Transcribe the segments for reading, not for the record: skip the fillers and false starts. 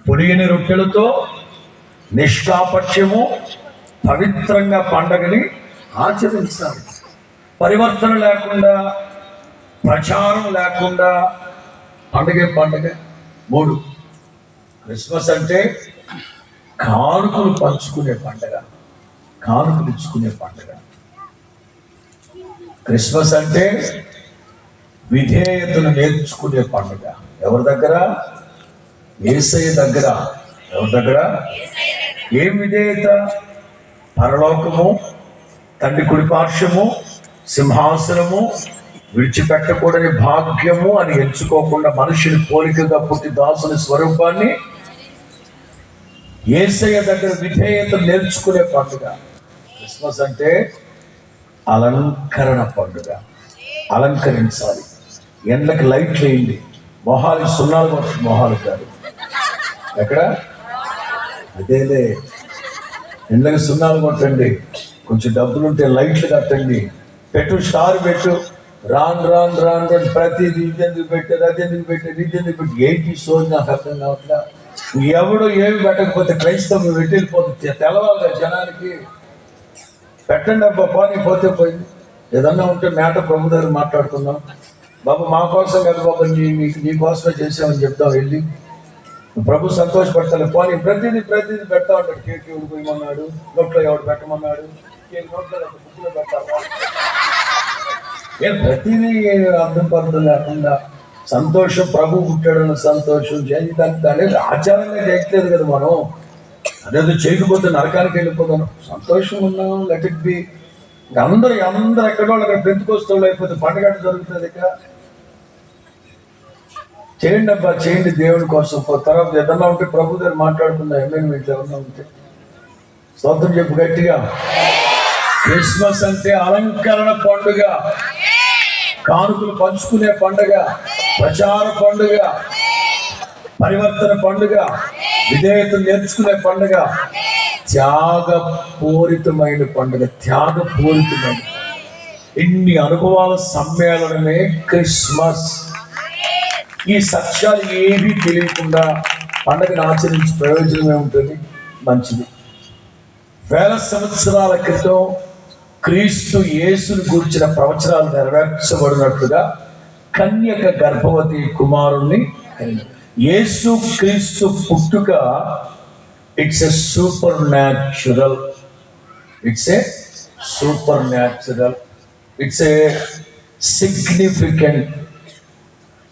పులియని రొట్టెలతో నిష్కాపట్యము పవిత్రంగా పండగని ఆచరించాలి. పరివర్తన లేకుండా, ప్రచారం లేకుండా పండగ. 3, క్రిస్మస్ అంటే కానుకలు పంచుకునే పండగ, కానుకలు ఇచ్చుకునే పండగ. క్రిస్మస్ అంటే విధేయతను నేర్చుకునే పండుగ. ఎవరి దగ్గర? యేసయ్య దగ్గర. ఎవరి దగ్గర? ఏం విధేయత? పరలోకము, తండ్రి కుడిపార్శ్వము, సింహాసనము, విడిచిపెట్టకూడని భాగ్యము అని ఎంచుకోకుండా మనుషుని పోలికగా పుట్టి దాసుని స్వరూపాన్ని యేసయ్య దగ్గర విధేయత నేర్చుకునే పండుగ. క్రిస్మస్ అంటే అలంకరణ పండుగ. అలంకరించాలి. ఎండ్లకి లైట్లు వేయండి, మొహాలు సున్నాలు కొట్టి మొహాలు కాదు. ఎక్కడ? అదేలే, ఎండ్లకి సున్నాలు కొట్టండి, కొంచెం డబ్బులుంటే లైట్లు కట్టండి, పెట్టు, స్టార్ పెట్టు. రాను ప్రతిదీ ఇదెందుకు పెట్టారు, అదెందుకు పెట్టారు, ఇదెందుకు పెట్టి ఏంటి సోది నాకు అర్థం కావట్లా. ఎవడు ఏమి పెట్టకపోతే క్రైస్తవం వెళ్ళిపోతుంది. తెలవాలి జనానికి. పెట్టండి అబ్బా, పోనీ పోతే పోయింది. ఏదన్నా ఉంటే మేట ప్రభు దగ్గర మాట్లాడుకుందాం. బాబు మా కోసం కదా బాబు, నీ కోసమే చేసామని చెప్తాం. వెళ్ళి ప్రభు సంతోషపడతాను. పోనీ ప్రతిదీ పెడతా ఉంటాడు. కేక్ ఎవడు పోయమన్నాడు, నోట్లో ఎవడు పెట్టమన్నాడు, నోట్లో బుక్లో పెట్టాలా? ప్రతిదీ అర్థం పర్థం లేకుండా సంతోషం, ప్రభు పుట్టాడన్న సంతోషం చేయించడానికి అనేది ఆచారంగా చేయట్లేదు కదా మనం. అదేదో చేయకపోతే నరకానికి వెళ్ళిపోతాను. సంతోషం ఉన్నాం, లెట్ ఇట్ బి. అందరూ ఎక్కడో అక్కడ పెంచుకోస్తూ అయిపోతే పండుగ జరుగుతుంది. ఇక చేయండి అబ్బా, చేయండి దేవుడి కోసం. తర్వాత ఏదన్నా ఉంటే ప్రభు దగ్గర మాట్లాడుకుందాం. అమెండ్మెంట్ ఏమన్నా ఉంటే స్తోత్రం చెప్పు గట్టిగా. క్రిస్మస్ అంటే అలంకరణ పండుగ, కానుకలు పంచుకునే పండుగ, ప్రచార పండుగ, పరివర్తన పండుగ, విధేయత నేర్చుకునే పండుగ, త్యాగపూరితమైన పండుగ. త్యాగపూరితమైన ఇన్ని అనుభవాల సమ్మేళనమే క్రిస్మస్. ఈ సత్యాలు ఏవి తెలియకుండా పండుగను ఆచరించి ప్రయోజనమే ఉంటుంది. మంచిది. వేల సంవత్సరాల క్రితం క్రీస్తు యేసుని గురించిన ప్రవచనాలు నెరవేర్చబడినట్లుగా కన్యక గర్భవతి కుమారుణ్ణి. యేసు క్రీస్తు పుట్టుక it's a supernatural. It's a significant.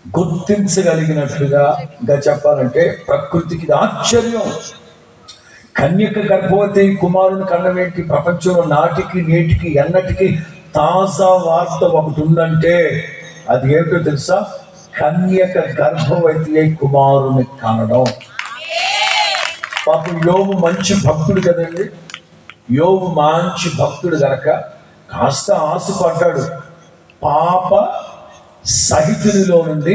గుర్తించగలిగినట్లుగా ఇంకా చెప్పాలంటే ప్రకృతికి ఆశ్చర్యం. కన్యక గర్భవతి కుమారుని కన్నం ఏంటి? ప్రపంచంలో నాటికి నేటికి ఎన్నటికి తాజా వార్త ఒకటి ఉందంటే అది ఏంటో తెలుసా? కన్యక గర్భవతి అయి కుమారుని కనడం. పాపం యోబు మంచి భక్తుడు కదండి. యోబు మంచి భక్తుడు గనక కాస్త ఆశపడ్డాడు. పాప సహితునిలో నుండి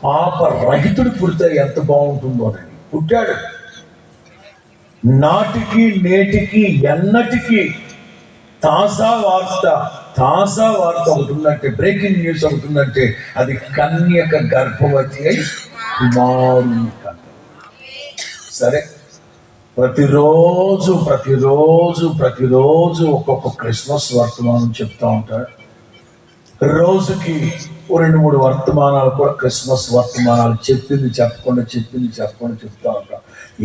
పాప రహితుడు పుడితే ఎంత బాగుంటుందోనని పుట్టాడు. నాటికి నేటికి ఎన్నటికి తాజా వార్త ఒకటి ఉందంటే, బ్రేకింగ్ న్యూస్ ఒకటి ఉందంటే అది కన్యక గర్భవతి అయి కుమారుని కన్య. సరే, ప్రతిరోజు ఒక్కొక్క క్రిస్మస్ వర్తమానం చెప్తా ఉంటాడు. రోజుకి 2-3 వర్తమానాలు కూడా క్రిస్మస్ వర్తమానాలు చెప్పింది చెప్పకుండా చెప్తా ఉంటాం.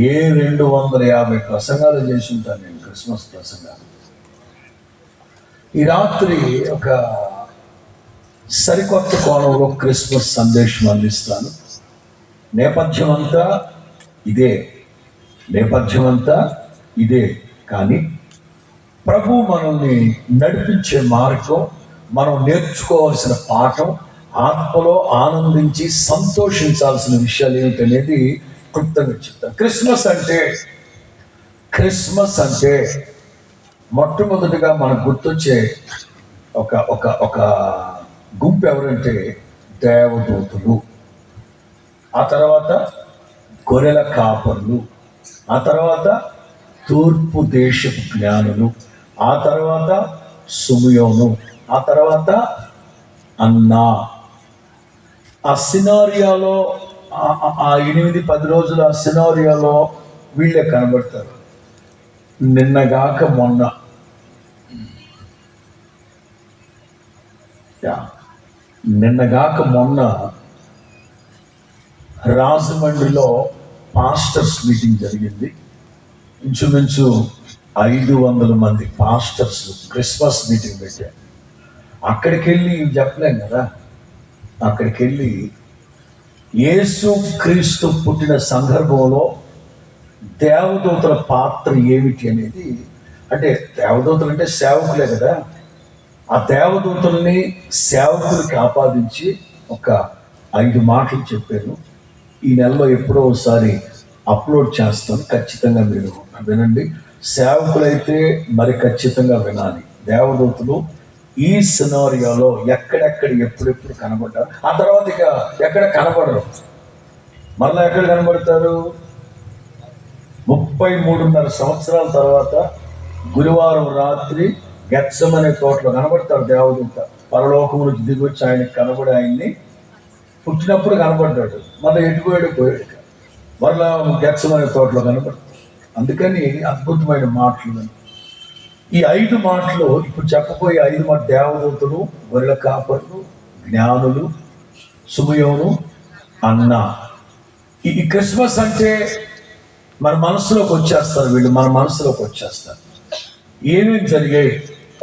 250 ప్రసంగాలు చేసి ఉంటాను నేను, క్రిస్మస్ ప్రసంగాలు. ఈ రాత్రి ఒక సరికొత్త కోణంలో క్రిస్మస్ సందేశం అందిస్తాను. నేపథ్యం అంతా ఇదే, కానీ ప్రభు మనల్ని నడిపించే మార్గం, మనం నేర్చుకోవాల్సిన పాఠం, ఆత్మలో ఆనందించి సంతోషించాల్సిన విషయాలు ఏమిటనేది క్లుప్తంగా చెప్తాను. క్రిస్మస్ అంటే మొట్టమొదటిగా మనకు గుర్తొచ్చే ఒక గుంపు ఎవరంటే దేవదూతులు, ఆ తర్వాత గొర్రెల కాపర్లు, ఆ తర్వాత తూర్పు దేశపు జ్ఞానులు, ఆ తర్వాత సుమియోను, ఆ తర్వాత అన్నా. ఆ సినారియాలో ఆ 8-10 రోజుల సినారియోలో వీళ్ళే కనబడతారు. నిన్నగాక మొన్న రాజమండ్రిలో పాస్టర్స్ మీటింగ్ జరిగింది. ఇంచుమించు 500 మంది పాస్టర్స్ క్రిస్మస్ మీటింగ్ పెట్టారు. అక్కడికి వెళ్ళి చెప్పలేం కదా, అక్కడికి వెళ్ళి యేసు క్రీస్తు పుట్టిన సందర్భంలో దేవదూతల పాత్ర ఏమిటి అనేది, అంటే దేవదూతలు అంటే సేవకులే కదా, ఆ దేవదూతల్ని సేవకులకి ఆపాదించి ఒక 5 మాటలు చెప్పాను. ఈ నెలలో ఎప్పుడో ఒకసారి అప్లోడ్ చేస్తాను, ఖచ్చితంగా మీరు వినండి. సేవకులైతే మరి ఖచ్చితంగా వినాలి. దేవదూతలు ఈ సినారియోలో ఎక్కడెక్కడ ఎప్పుడెప్పుడు కనబడ్డారు, ఆ తర్వాత ఇక ఎక్కడ కనబడరు. మళ్ళీ ఎక్కడ కనబడతారు? 33.5 సంవత్సరాల తర్వాత గురువారం రాత్రి గెత్సెమనే తోటలో కనబడతాడు దేవదూత. పరలోకం నుంచి దిగొచ్చి ఆయనకి కనబడి ఆయన్ని పుట్టినప్పుడు కనబడ్డాడు, మళ్ళీ పోయాడు. మరలా గెత్సెమనే తోటలో కనబడతాడు. అందుకని అద్భుతమైన మాటలు ఈ 5 మాటలు. ఇప్పుడు చెప్పబోయే 5 మాట దేవదూతలు, గొర్రెల కాపర్లు, జ్ఞానులు, సుమయోను, అన్న. ఈ క్రిస్మస్ అంటే మన మనసులోకి వచ్చేస్తారు వీళ్ళు, మన మనసులోకి వచ్చేస్తారు. ఏమేమి జరిగాయి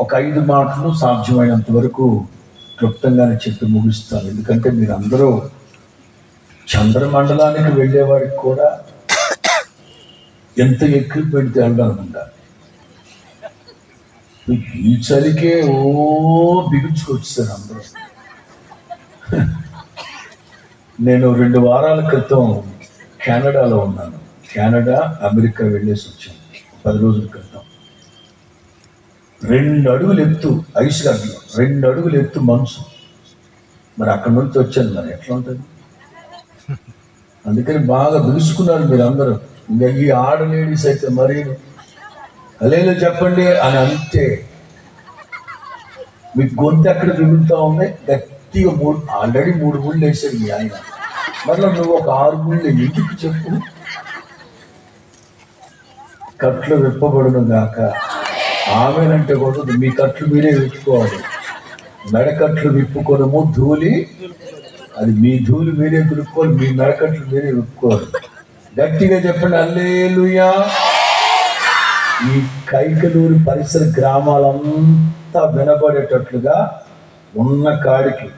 ఒక 5 మాటలు సాధ్యమైనంత వరకు క్లుప్తంగానే చెప్పి ముగిస్తాను. ఎందుకంటే మీరు అందరూ చంద్రమండలానికి వెళ్ళేవాడికి కూడా ఎంత ఎక్విప్మెంట్ వెళ్ళాలనుకుంటారు. ఈ చలికే బిగుచుకొచ్చారు అందరూ. నేను 2 వారాల క్రితం కెనడాలో ఉన్నాను. కెనడా, అమెరికా వెళ్ళేసి వచ్చాను 10 రోజుల క్రితం. 2 అడుగులు ఎత్తు ఐస్ గడ్డలో, 2 అడుగులు ఎత్తు మంచు. మరి అక్కడి నుంచి వచ్చాను, మరి ఎట్లా ఉంటుంది? అందుకని బాగా బిగుసుకున్నారు మీరు అందరూ. ఇంకా ఈ ఆడ లేడీస్ అయితే మరీ అలేలో చెప్పండి అని అంటే మీకు గొంతు ఎక్కడ తిరుగుతూ ఉన్నాయి. గట్టిగా ఆల్రెడీ 3 ముళ్ళు వేసాడు మీ ఆయన, మళ్ళీ నువ్వు ఒక 6 ముళ్ళు ఎందుకు చెప్పు? కట్లు విప్పబడును గాక. ఆమెనంటే కూడా మీ కట్లు మీరే విప్పుకోవాలి. మెడకట్లు విప్పుకోవడము ధూళి, అది మీ ధూళి మీరే దులుపుకోవాలి, మీ మెడకట్లు మీరే విప్పుకోవాలి. గట్టిగా చెప్పండి హల్లెలూయా. ఈ కైకలూరు పరిసర గ్రామాలంతా వినబడేటట్లుగా ఉన్న కాడికి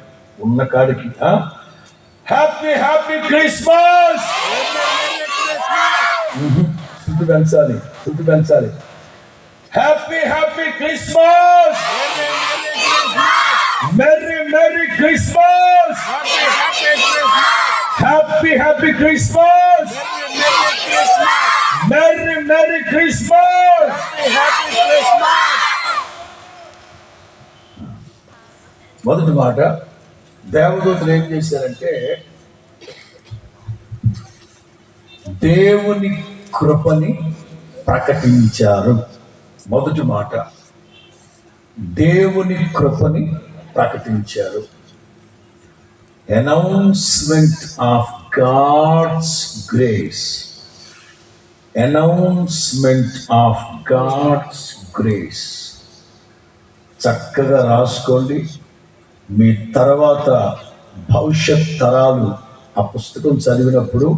హ్యాపీ హ్యాపీ క్రిస్మస్ చుట్టూ పెంచాలి. Happy happy Christmas, merry merry Christmas, happy happy Christmas, merry merry Christmas. మొదటి మాట, దేవదూతలు ఏం చేశారంటే దేవుని కృపని ప్రకటించారు. మొదటి మాట, దేవుని కృపని ప్రకటించారు. Announcement of God's grace. Announcement of God's grace. చక్కగా రాసుకోండి. మీ తర్వాత భవిష్యత్ తరాలు ఆ పుస్తకం చదివినప్పుడు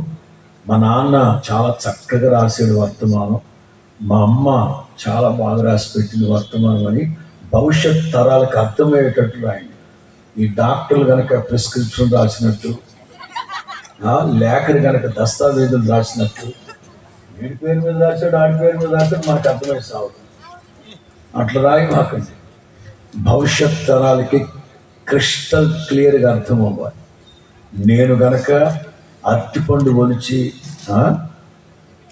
మా నాన్న చాలా చక్కగా రాసాడు వర్తమానం, మా అమ్మ చాలా బాగా రాసి పెట్టింది వర్తమానం అని భవిష్యత్ తరాలకు అర్థమయ్యేటట్లు రాయండి. ఈ డాక్టర్లు కనుక ప్రిస్క్రిప్షన్ రాసినట్టు, లేఖని కనుక దస్తావేజులు రాసినట్టు, వీడి పేరు మీద రాశాడు ఆడి పేరు మీద రాశాడు మనకు అర్థమై సాగుతుంది. అట్లా రాయి మాకండి. భవిష్యత్ తరాలకి క్రిస్టల్ క్లియర్గా అర్థం అవ్వాలి. నేను గనక అరటిపండు ఒలిచి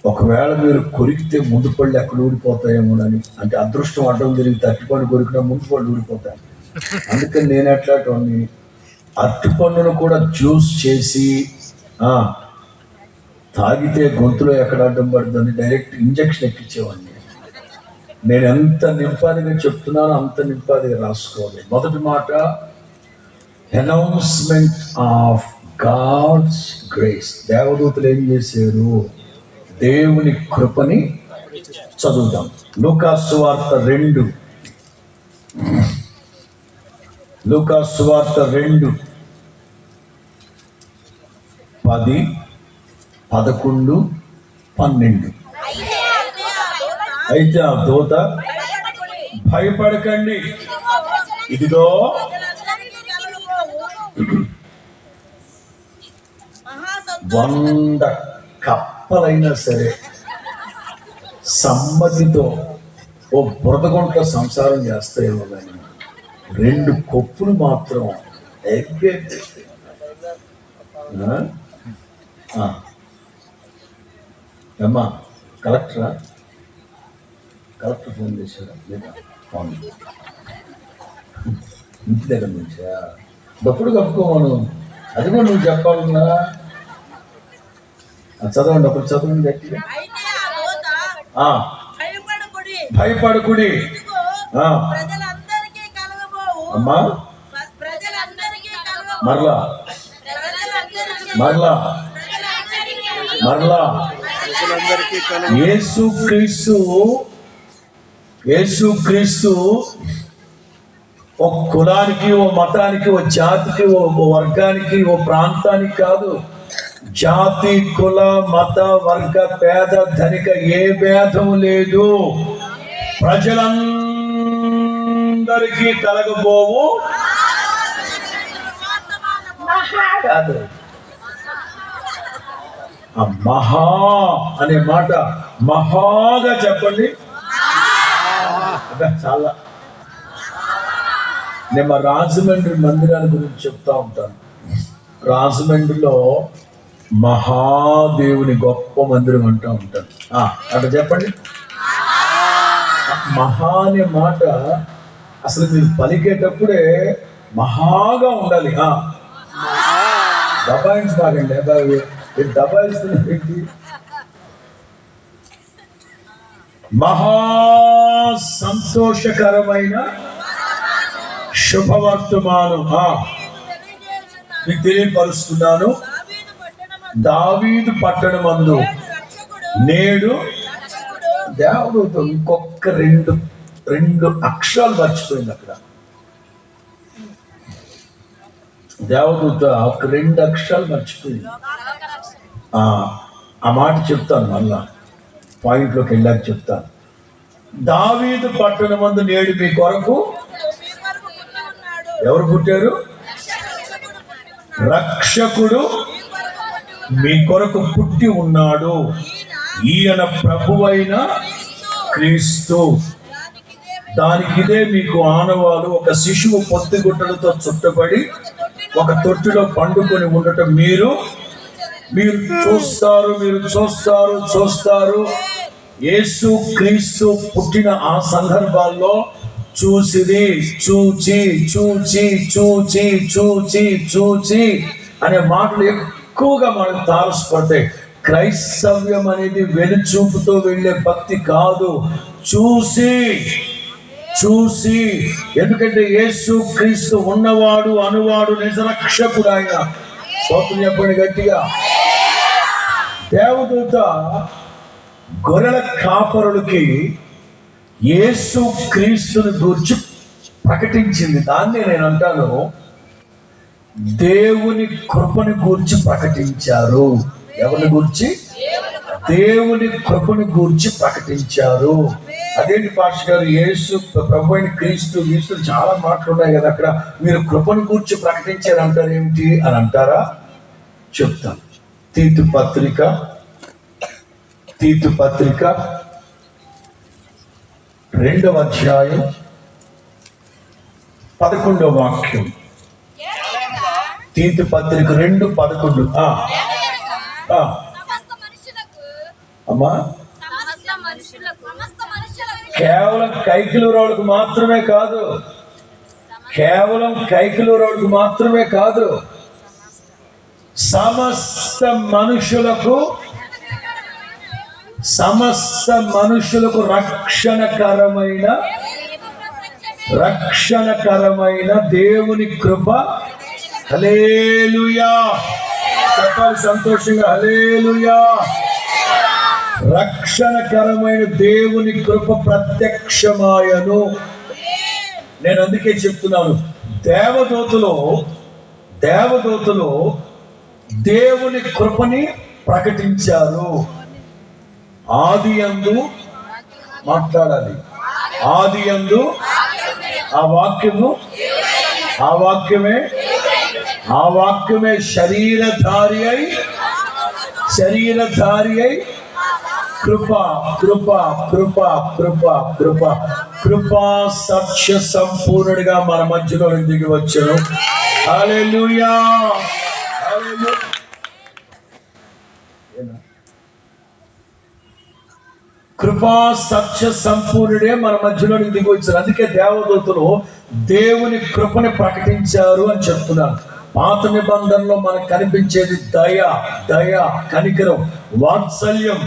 ఒకవేళ మీరు కొరికితే ముందు పళ్ళు ఎక్కడ ఊడిపోతాయేమోనని, అంటే అదృష్టం అడ్డం తిరిగితే అరటిపండు కొరికినా ముందు పళ్ళు ఊడిపోతాయి. అందుకని నేను ఎట్లాంటి అరటిపండును కూడా జ్యూస్ చేసి తాగితే గొంతులో ఎక్కడ అడ్డం పడుతుందని డైరెక్ట్ ఇంజక్షన్ ఎక్కించేవాడిని. నేను ఎంత నింపాదిగా చెప్తున్నానో అంత నింపాదిగా రాసుకోవాలి. మొదటి మాట, అనౌన్స్మెంట్ ఆఫ్ గాడ్స్ గ్రేస్. దేవదూతలు ఏం చేశారు? దేవుని కృపని చదువుతాం. లూకాసు సువార్త 2, లూకాసు సువార్త 2, 10, 11, 12. అయితే ఆ దూత, భయపడకండి, ఇదిగో 100 కప్పలైనా సరే సమ్మతితో ఓ బురదగుంట సంసారం చేస్తాయేమో కానీ 2 కొప్పులు మాత్రం అమ్మా. కలెక్టర్ ఫోన్ చేశారా? లేదా ఫోన్ ఇంటి దగ్గర నుంచా? దప్పుడు కప్పుకోమను. అది కూడా నువ్వు చెప్పాలన్నా. చదవండి, ఒకటి చదవండి గట్టిగా. భయపడకుడి, అమ్మా. మరలా యేసుక్రీస్తు ఓ కులానికి, ఓ మతానికి, ఓ జాతికి, ఓ వర్గానికి, ఓ ప్రాంతానికి కాదు. జాతి, కుల, మత, వర్గ, పేద, ధనిక ఏ భేదం లేదు. ప్రజలందరికీ కలగబోవు కాదు. ఆ మహా అనే మాట మహాగా చెప్పండి. చాలా. నేను మా రాజమండ్రి మందిరాల గురించి చెప్తా ఉంటాను. రాజమండ్రిలో మహాదేవుని గొప్ప మందిరం అంటూ ఉంటాను. అట్లా చెప్పండి. మహా అనే మాట అసలు మీరు పలికేటప్పుడే మహాగా ఉండాలి. దబాయించబాగండి. దబాయిస్తుంది. మహా సంతోషకరమైన శుభవర్తమానం మీకు తెలియపరుస్తున్నాను. దావీదు పట్టణమందు నేడు దేవుడు ఇంకొక రెండు అక్షరాలు మర్చిపోయింది అక్కడ. దేవదూత ఒక 2 అక్షరాలు మర్చిపోయింది. ఆ మాట చెప్తాను, మళ్ళా పాయింట్లోకి వెళ్ళాక చెప్తాను. దావీదు పట్టణమందు నేడు మీ కొరకు ఎవరు పుట్టారు? రక్షకుడు మీ కొరకు పుట్టి ఉన్నాడు. ఈయన ప్రభువైన క్రీస్తు. దానికిదే మీకు ఆనవాలు. ఒక శిశువు పొత్తిగుట్టలతో చుట్టబడి ఒక తొట్టిలో పండుకొని ఉండటం మీరు చూస్తారు. యేసు క్రీస్తు పుట్టిన ఆ సందర్భాల్లో చూచి అనే మాటలు ఎక్కువగా మనకు తారసపడతాయి. క్రైస్తవ్యం అనేది వెలుచూపుతో వెళ్ళే భక్తి కాదు, చూసి. ఎందుకంటే యేసు క్రీస్తు ఉన్నవాడు, అనువాడు, నిజరక్షకుడు ఆయన. స్తోత్రం చెప్పండి గట్టిగా. దేవదూత గొర్రెల కాపరులకి యేసు క్రీస్తుని గురించి ప్రకటించింది. దాన్ని నేను అంటాను, దేవుని కృపని గురించి ప్రకటించారు. ఎవరిని గురించి? దేవుని కృపని గురించి ప్రకటించారు. అదేంటి పాస్టర్ గారు, యేసు ప్రభు అయిన క్రీస్తు చాలా మాటలు ఉన్నాయి కదా అక్కడ, మీరు కృపను గురించి ప్రకటించారు అంటారు ఏమిటి అని అంటారా? చెప్తాను. తీతు పత్రిక 2వ అధ్యాయం 11వ వాక్యం. తీతు పత్రిక 2:11. అమ్మా, కేవలం కైకిలూరోళ్ళకు మాత్రమే కాదు, సమస్త మనుషులకు రక్షణకరమైన దేవుని కృప. హల్లెలూయా. చెప్పాలి సంతోషంగా, హల్లెలూయా. రక్షణకరమైన దేవుని కృప ప్రత్యక్షమాయను. నేను అందుకే చెప్తున్నాను, దేవదూతలు దేవుని కృపని ప్రకటించారు. ఆదియందు మాట్లాడాలి, ఆదియందు ఆ వాక్యమే శరీరధారి అయి కృపా సత్య సంపూర్ణుడిగా మన మధ్యలో దిగి వచ్చాను. హల్లెలూయా. కృపా సత్య సంపూర్ణుడే మన మధ్యలోనికి దిగి వచ్చారు. అందుకే దేవదూతలు దేవుని కృపని ప్రకటించారు అని చెప్తున్నారు. పాత నిబంధనలో మనకు కనిపించేది దయ, కనికరం, వాత్సల్యం.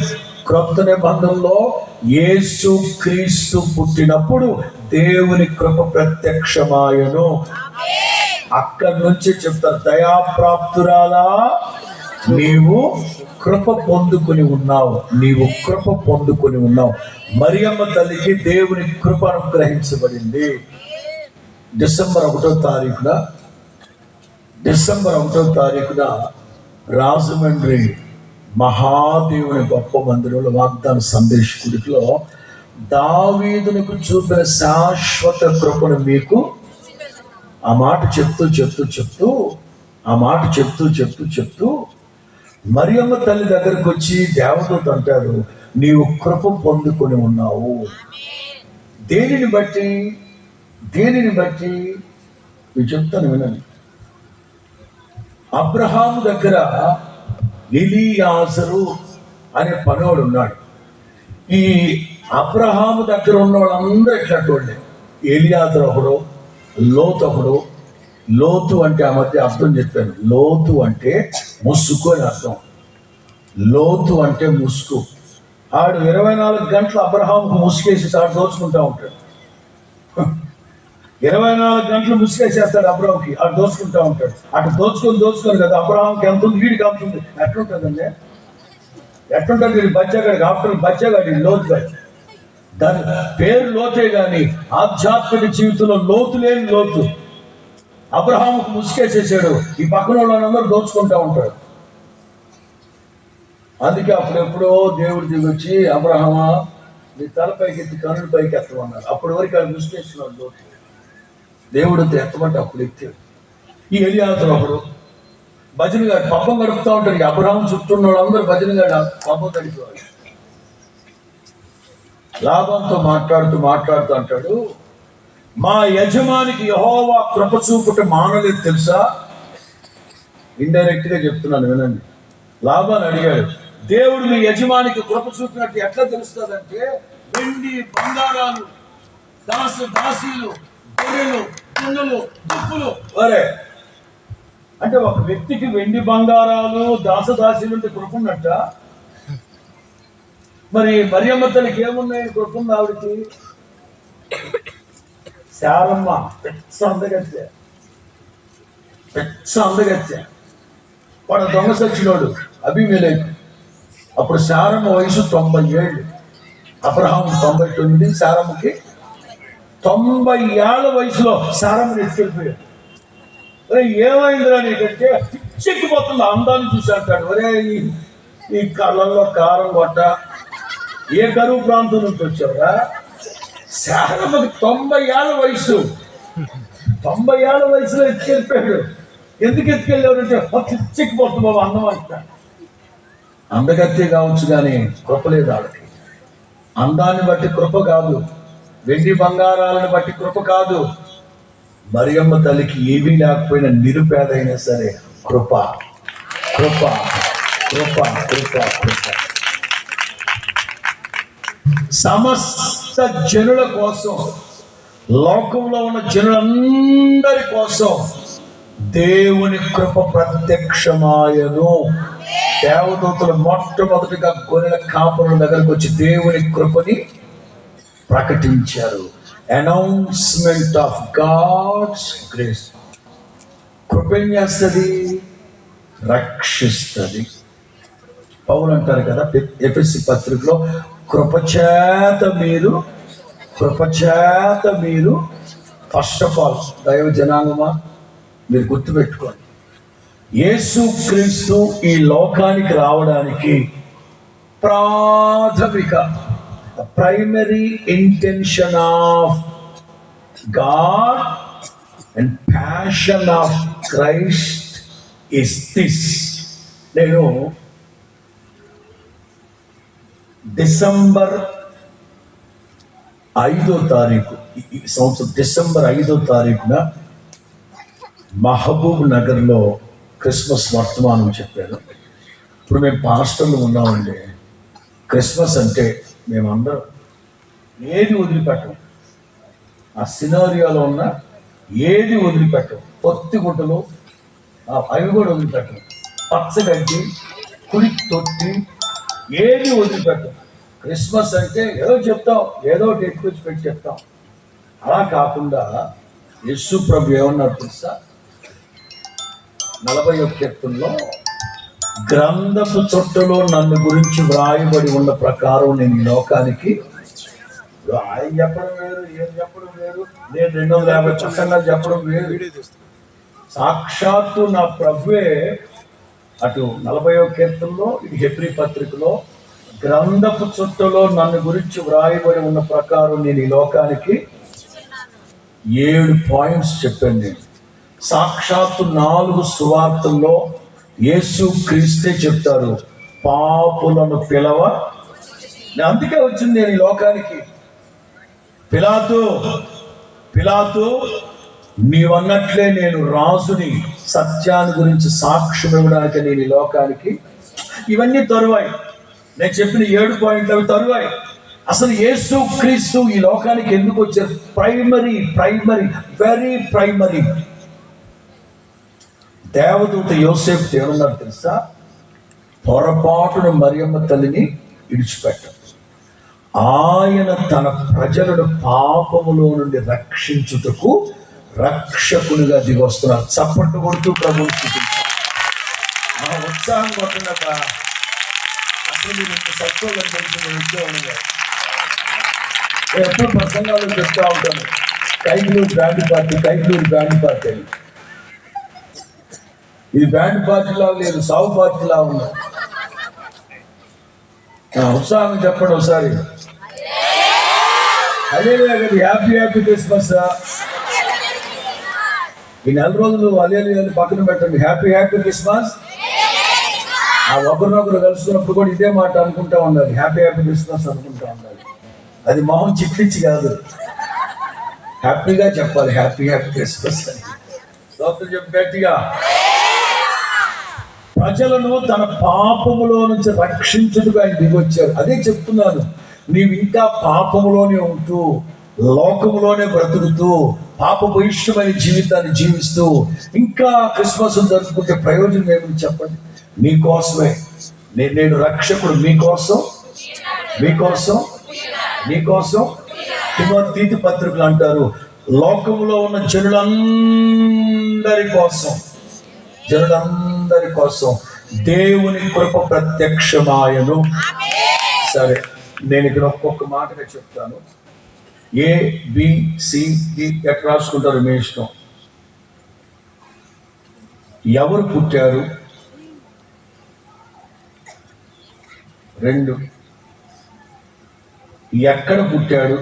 క్రొత్త నిబంధనలో యేసు క్రీస్తు పుట్టినప్పుడు దేవుని కృప ప్రత్యక్షమాయను. అక్కడి నుంచి చెప్తారు, దయాప్రాప్తురాలా నీవు కృప పొందుకుని ఉన్నావు. మరియమ్మ తల్లికి దేవుని కృప అనుగ్రహించబడింది. డిసెంబర్ 1వ తారీఖున రాజమండ్రి మహాదేవుని గొప్ప మందిరంలో వాగ్దాన సందేశ గుడిలో దావీదునకు చూపిన శాశ్వత కృపను మీకు ఆ మాట చెప్తూ మరియమ్మ తల్లి దగ్గరకు వచ్చి దేవదూత అంటాడు, నీవు కృప పొందుకొని ఉన్నావు. దేనిని బట్టి నేను చెప్తాను వినండి. అబ్రహాము దగ్గర ఎలీయాజరు అనే పనివాడు ఉన్నాడు. ఈ అబ్రహాము దగ్గర ఉన్న వాళ్ళందరూ ఎట్లాంటి వాళ్ళే. ఎలియాజరు ఒకడు, లోతు ఒకడు. లోతు అంటే ఆ మధ్య అర్థం చెప్పాను. లోతు అంటే ముసుగు అని అర్థం. లోతు అంటే ముసుగు. ఆడు 24 గంటలు అబ్రహాముకు ముసుగేసి ఆడు దోచుకుంటా ఉంటాడు. 24 గంటలు ముసుగేసేస్తాడు అబ్రహాంకి, ఆడు దోచుకుంటా ఉంటాడు. అటు దోచుకొని కదా అబ్రహాంకి ఎంత ఉంది, వీడికి ఎంత ఉంది. ఎట్లుంటుందండి? వీడి బచ్చగాడికి ఆఫ్టర్ బచ్చగాడి లోతుగాడి. దాని పేరు లోతే గాని ఆధ్యాత్మిక జీవితంలో లోతు లేని లోతు. అబ్రహాముకు ముసుగేసేసాడు, ఈ పక్కన వాళ్ళందరూ దోచుకుంటా ఉంటాడు. అందుకే అప్పుడెప్పుడో దేవుడు దిగొచ్చి, అబ్రహామా నీ తలపైకి ఎత్తి కనుల పైకి ఎత్తమన్నారు. అప్పటి వరకు ఆడు ముసుగేస్తున్నాడు లోతు. దేవుడు ఎత్తమంటే అప్పుడు ఎత్తాడు. ఈ ఎలియాజరు ఒకడు భజనగాడు పబ్బం గడుపుతూ ఉంటాడు. ఈ అబ్రహాం చుట్టూ ఉన్న వాళ్ళందరూ భజనగాడు పబ్బం గడిపేవాడు. లాభంతో మాట్లాడుతూ అంటాడు, మా యజమానికి యెహోవా కృప చూపుట మానలేదు తెలుసా. ఇండైరెక్ట్ గా చెప్తున్నాను వినండి. లాభాన్ని అడిగాడు, దేవుడు మీ యజమానికి కృప చూపినట్టు ఎట్లా తెలుస్తుందంటే వెండి బంగారాలు, దాసీలు, గొర్రెలు, దున్నులు, దుప్పులు. అరే అంటే ఒక వ్యక్తికి వెండి బంగారాలు, దాసీలు ఉంటే కృప ఉన్నట్ట. మరి మరియమ్మ తల్లికి ఏమున్నాయి కృప ఉంది? ఆవిడకి శారమ్మ పెచ్చ అందగత్తె. వాడు దొంగ సచ్చినోడు అబీమెలెకు. అప్పుడు శారమ్మ వయసు 90 ఏళ్ళు, అబ్రహాం 99, శారమ్మకి 90 ఏళ్ల వయసులో శారమ్మని ఎత్తుకెళ్ళిపోయాడు. ఏమైందిరా నీకంటే పిచ్చెక్కిపోతుంది అందాన్ని చూసి అంటాడు, ఒరే ఈ కళ్ళల్లో కారం కొట్ట, ఏ కరువు ప్రాంతం నుంచి వచ్చావురా? శారమ్మకి 90 ఏళ్ల వయసు, 90 ఏళ్ల వయసులో ఎత్తుకెళ్ళిపోయాడు. ఎందుకు ఎత్తుకెళ్ళాడంటే పిచ్చెక్కిపోతుంది బాబు అందం అంట. అందగత్తే కావచ్చు కానీ కృప లేదు ఆవిడకి. అందాన్ని బట్టి కృప కాదు, వెండి బంగారాలను బట్టి కృప కాదు. మరియమ్మ తల్లికి ఏమీ లేకపోయినా నిరుపేద అయినా సరే కృప. సమస్త జనుల కోసం, లోకంలో ఉన్న జనులందరి కోసం దేవుని కృప ప్రత్యక్షమాయను. దేవదూతలు మొట్టమొదటిగా గొర్రెల కాపరుల దగ్గరకు వచ్చి దేవుని కృపని ప్రకటించారు. Announcement of God's grace. కృప ఏం చేస్తుంది? రక్షిస్తుంది. పౌలు అంటారు కదా ఎఫెసీ పత్రికలో, కృపచేత మీరు ఫస్ట్ ఆఫ్ ఆల్ దైవ జనాంగమా మీరు గుర్తుపెట్టుకోండి, యేసుక్రీస్తు ఈ లోకానికి రావడానికి ప్రాథమిక primary intention of God and passion of Christ is this. నేను డిసెంబర్ 5వ తారీఖు, ఈ సంవత్సరం డిసెంబర్ 5వ తారీఖున మహబూబ్ నగర్లో క్రిస్మస్ వర్తమానం చెప్పాను. ఇప్పుడు మేము పాస్టర్లు ఉన్నామండి. క్రిస్మస్ అంటే మేమందరం ఏది వదిలిపెట్టం, ఆ సినారియాలో ఉన్న ఏది వదిలిపెట్టం. పొత్తి గుట్టలు అవి కూడా వదిలిపెట్టం, పచ్చగడ్డి, కుడి తొట్టి ఏది వదిలిపెట్టం. క్రిస్మస్ అంటే ఏదో చెప్తాం, ఏదో ఎక్కువచ్చి పెట్టి చెప్తాం. అలా కాకుండా యేసు ప్రభు ఏమన్నారు తెలుసా? 41వ కీర్తనలో, గ్రంథపు చుట్టలో నన్ను గురించి వ్రాయబడి ఉన్న ప్రకారం నేను ఈ లోకానికి, ఆయన చెప్పడం వేరు, ఏం చెప్పడం వేరు, నేను 250 ప్రసంగాలు చెప్పడం వేరు. సాక్షాత్తు నా ప్రభువే అటు 40వ కీర్తనలో, ఇటు హెబ్రీ పత్రికలో, గ్రంథపు చుట్టలో నన్ను గురించి వ్రాయబడి ఉన్న ప్రకారం నేను ఈ లోకానికి 7 పాయింట్స్ చెప్పాను. నేను సాక్షాత్తు 4 సువార్తల్లో యేసు క్రీస్తే చెప్తారు, పాపులను పిలవ, అందుకే వచ్చింది నేను ఈ లోకానికి. పిలాతు నీవన్నట్లే నేను రాజుని, సత్యాన్ని గురించి సాక్ష్యం ఇవ్వడానికి నేను ఈ లోకానికి. ఇవన్నీ తరువాయి, నేను చెప్పిన 7 పాయింట్లు అవి తరువాయి. అసలు యేసు క్రీస్తు ఈ లోకానికి ఎందుకు వచ్చారు? Primary very primary. దేవదూత యోసేపు ఏమన్నారు తెలుసా? పొరపాటున మరియమ్మ తల్లిని విడిచిపెట్టారు. ఆయన తన ప్రజలను పాపములో నుండి రక్షించుటకు రక్షకునిగా దిగి వస్తున్నారు. చప్పట్లు కొడుతూ ప్రభువుని స్తుతించారు. ఆ ఉత్సాహం కొట్టినగా అసలు మీరు ఇంత సత్యోగం తెలిసిన ఉద్యోగం. ఎప్పుడు ప్రసంగాలు చెప్తా ఉంటాను, కైకలూరు బ్యాండ్ పార్టీ అని. ఇది బ్యాండ్ పార్టీలా లేదు, సాగు పార్టీలా ఉంది. ఉత్సాహం చెప్పండి ఒకసారి. హల్లెలూయా, హ్యాపీ క్రిస్మస్. ఈ 4 రోజులు హల్లెలూయాని పక్కన పెట్టండి. Happy Christmas. ఆ ఒకరినొకరు కలుసుకున్నప్పుడు కూడా ఇదే మాట అనుకుంటా ఉండాలి, హ్యాపీ క్రిస్మస్ అనుకుంటా ఉండాలి. అది మొహం చిట్లిచ్చి కాదు, హ్యాపీగా చెప్పాలి, హ్యాపీ క్రిస్మస్ అని. చెప్పి గట్టిగా. ప్రజలను తన పాపములో నుంచి రక్షించుటకు ఆయన దిగొచ్చారు. అదే చెప్తున్నాను, నీవు ఇంకా పాపములోనే ఉంటూ, లోకములోనే బ్రతుకుతూ, పాపపు ఇష్టమైన జీవితాన్ని జీవిస్తూ ఇంకా క్రిస్మస్ జరుపుకుంటే ప్రయోజనం ఏమని చెప్పండి? మీకోసమే నేను రక్షకుడు, మీకోసం తిమోతి పత్రికలు అంటారు, లోకములో ఉన్న జనులందరి కోసం దేవుని కృప ప్రత్యక్షమాయను. సరే, నేను ఇక్కడ ఒక్కొక్క మాటగా చెప్తాను. ABCD ఎట్లా రాసుకుంటారు మీ ఇష్టం. ఎవరు పుట్టారు? 2, ఎక్కడ పుట్టాడు?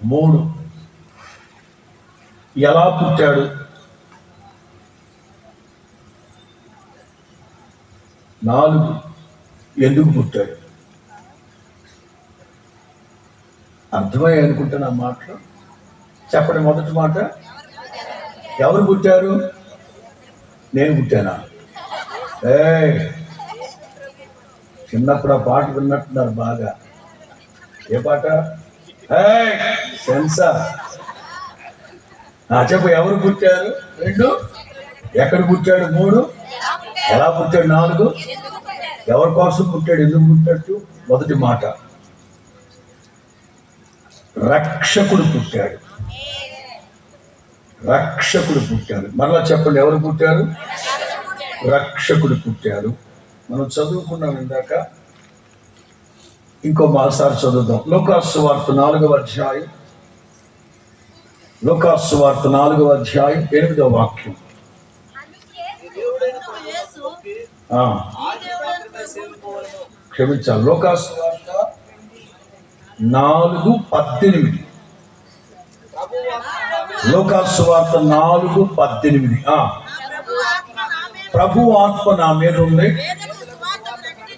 3, ఎలా పుట్టాడు? 4, ఎందుకు పుట్టాడు? అర్థమయ్యే అనుకుంటా నా మాటలు. చెప్పండి. మొదటి మాట, ఎవరు పుట్టారు? నేను పుట్టానా? చిన్నప్పుడు ఆ పాట విన్నట్టున్నారు బాగా. ఏ పాట? సెన్సా. చెప్పు, ఎవరు పుట్టారు? 2, ఎక్కడ పుట్టాడు? 3, ఎలా పుట్టాడు? 4, ఎవరి కోసం పుట్టాడు? ఎందుకు పుట్టాడు? మొదటి మాట, రక్షకుడు పుట్టాడు. రక్షకుడు పుట్టారు. మరలా చెప్పండి, ఎవరు పుట్టారు? రక్షకుడు పుట్టారు. మనం చదువుకున్నాం ఇందాక, ఇంకో మాసారి చదువుదాం. లూకాసు సువార్త 4వ అధ్యాయం, లూకాసు సువార్త 4వ అధ్యాయం 8వ వాక్యం. క్షమించాలి, లూకాసు సువార్త 4:18. లూకాసు సువార్త 4:18. ప్రభు ఆత్మ నా మీద ఉంది,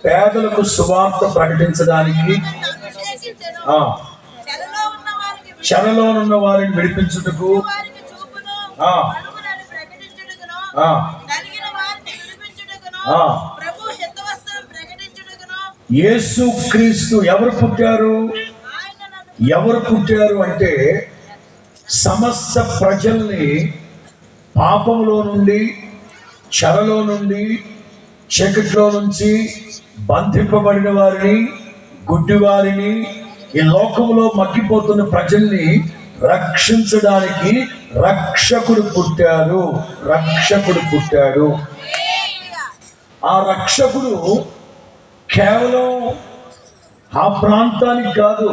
పేదలకు సువార్త ప్రకటించడానికి, చెరలో ఉన్న వారిని విడిపించుటకు, యేసు క్రీస్తు ఎవరు పుట్టారు? ఎవరు పుట్టారు అంటే సమస్త ప్రజల్ని పాపంలో నుండి, చెరలో నుండి, చీకట్లో నుంచి బంధింపబడిన వారిని, గుడ్డి వారిని, ఈ లోకంలో మగ్గిపోతున్న ప్రజల్ని రక్షించడానికి రక్షకుడు పుట్టారు. రక్షకుడు పుట్టాడు. ఆ రక్షకుడు కేవలం ఆ ప్రాంతానికి కాదు,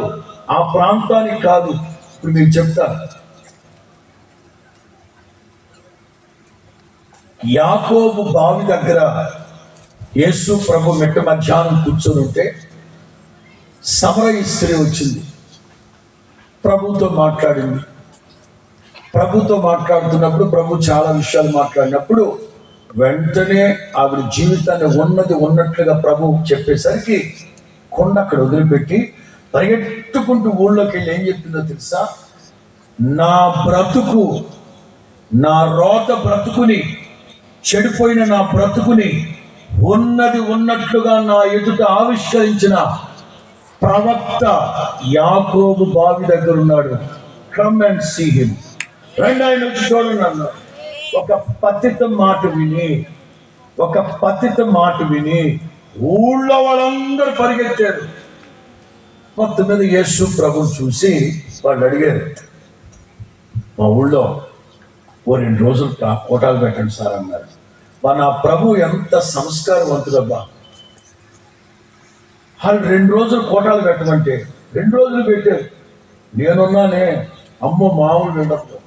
ఆ ప్రాంతానికి కాదు. ఇప్పుడు మీకు చెప్తాను. యాకోబు బావి దగ్గర యేసు ప్రభు మెట్ట మధ్యాహ్నం కూర్చొని ఉంటే సమరయ స్త్రీ వచ్చింది, ప్రభుతో మాట్లాడింది. ప్రభుతో మాట్లాడుతున్నప్పుడు ప్రభు చాలా విషయాలు మాట్లాడినప్పుడు వెంటనే ఆవిడ జీవితాన్ని ఉన్నట్లుగా ప్రభు చెప్పేసరికి కొండ అక్కడ వదిలిపెట్టి పరిగెట్టుకుంటూ ఊళ్ళోకి వెళ్ళి ఏం చెప్పిందో తెలుసా? నా బ్రతుకు, నా రోత బ్రతుకుని, చెడిపోయిన నా బ్రతుకుని ఉన్నట్లుగా నా ఎదుట ఆవిష్కరించిన ప్రవక్త యాకోబు బావి దగ్గర ఉన్నాడు. Come and see him. రండి, ఆయన వచ్చి చూడండి అన్నాడు. ఒక పతిత మాట విని ఊళ్ళో వాళ్ళందరూ పరిగెత్తారు. మొత్తం మీద యేసు ప్రభుని చూసి వాళ్ళు అడిగారు, మా ఊళ్ళో ఓ 2 రోజులు కోటాలు పెట్టండి సార్ అన్నారు. నా ప్రభు ఎంత సంస్కారవంతుడబ్బా! వాళ్ళు 2 రోజులు కోటాలు పెట్టమంటే 2 రోజులు పెట్టారు. నేనున్నానే, అమ్మో మామూలు ఉండదు.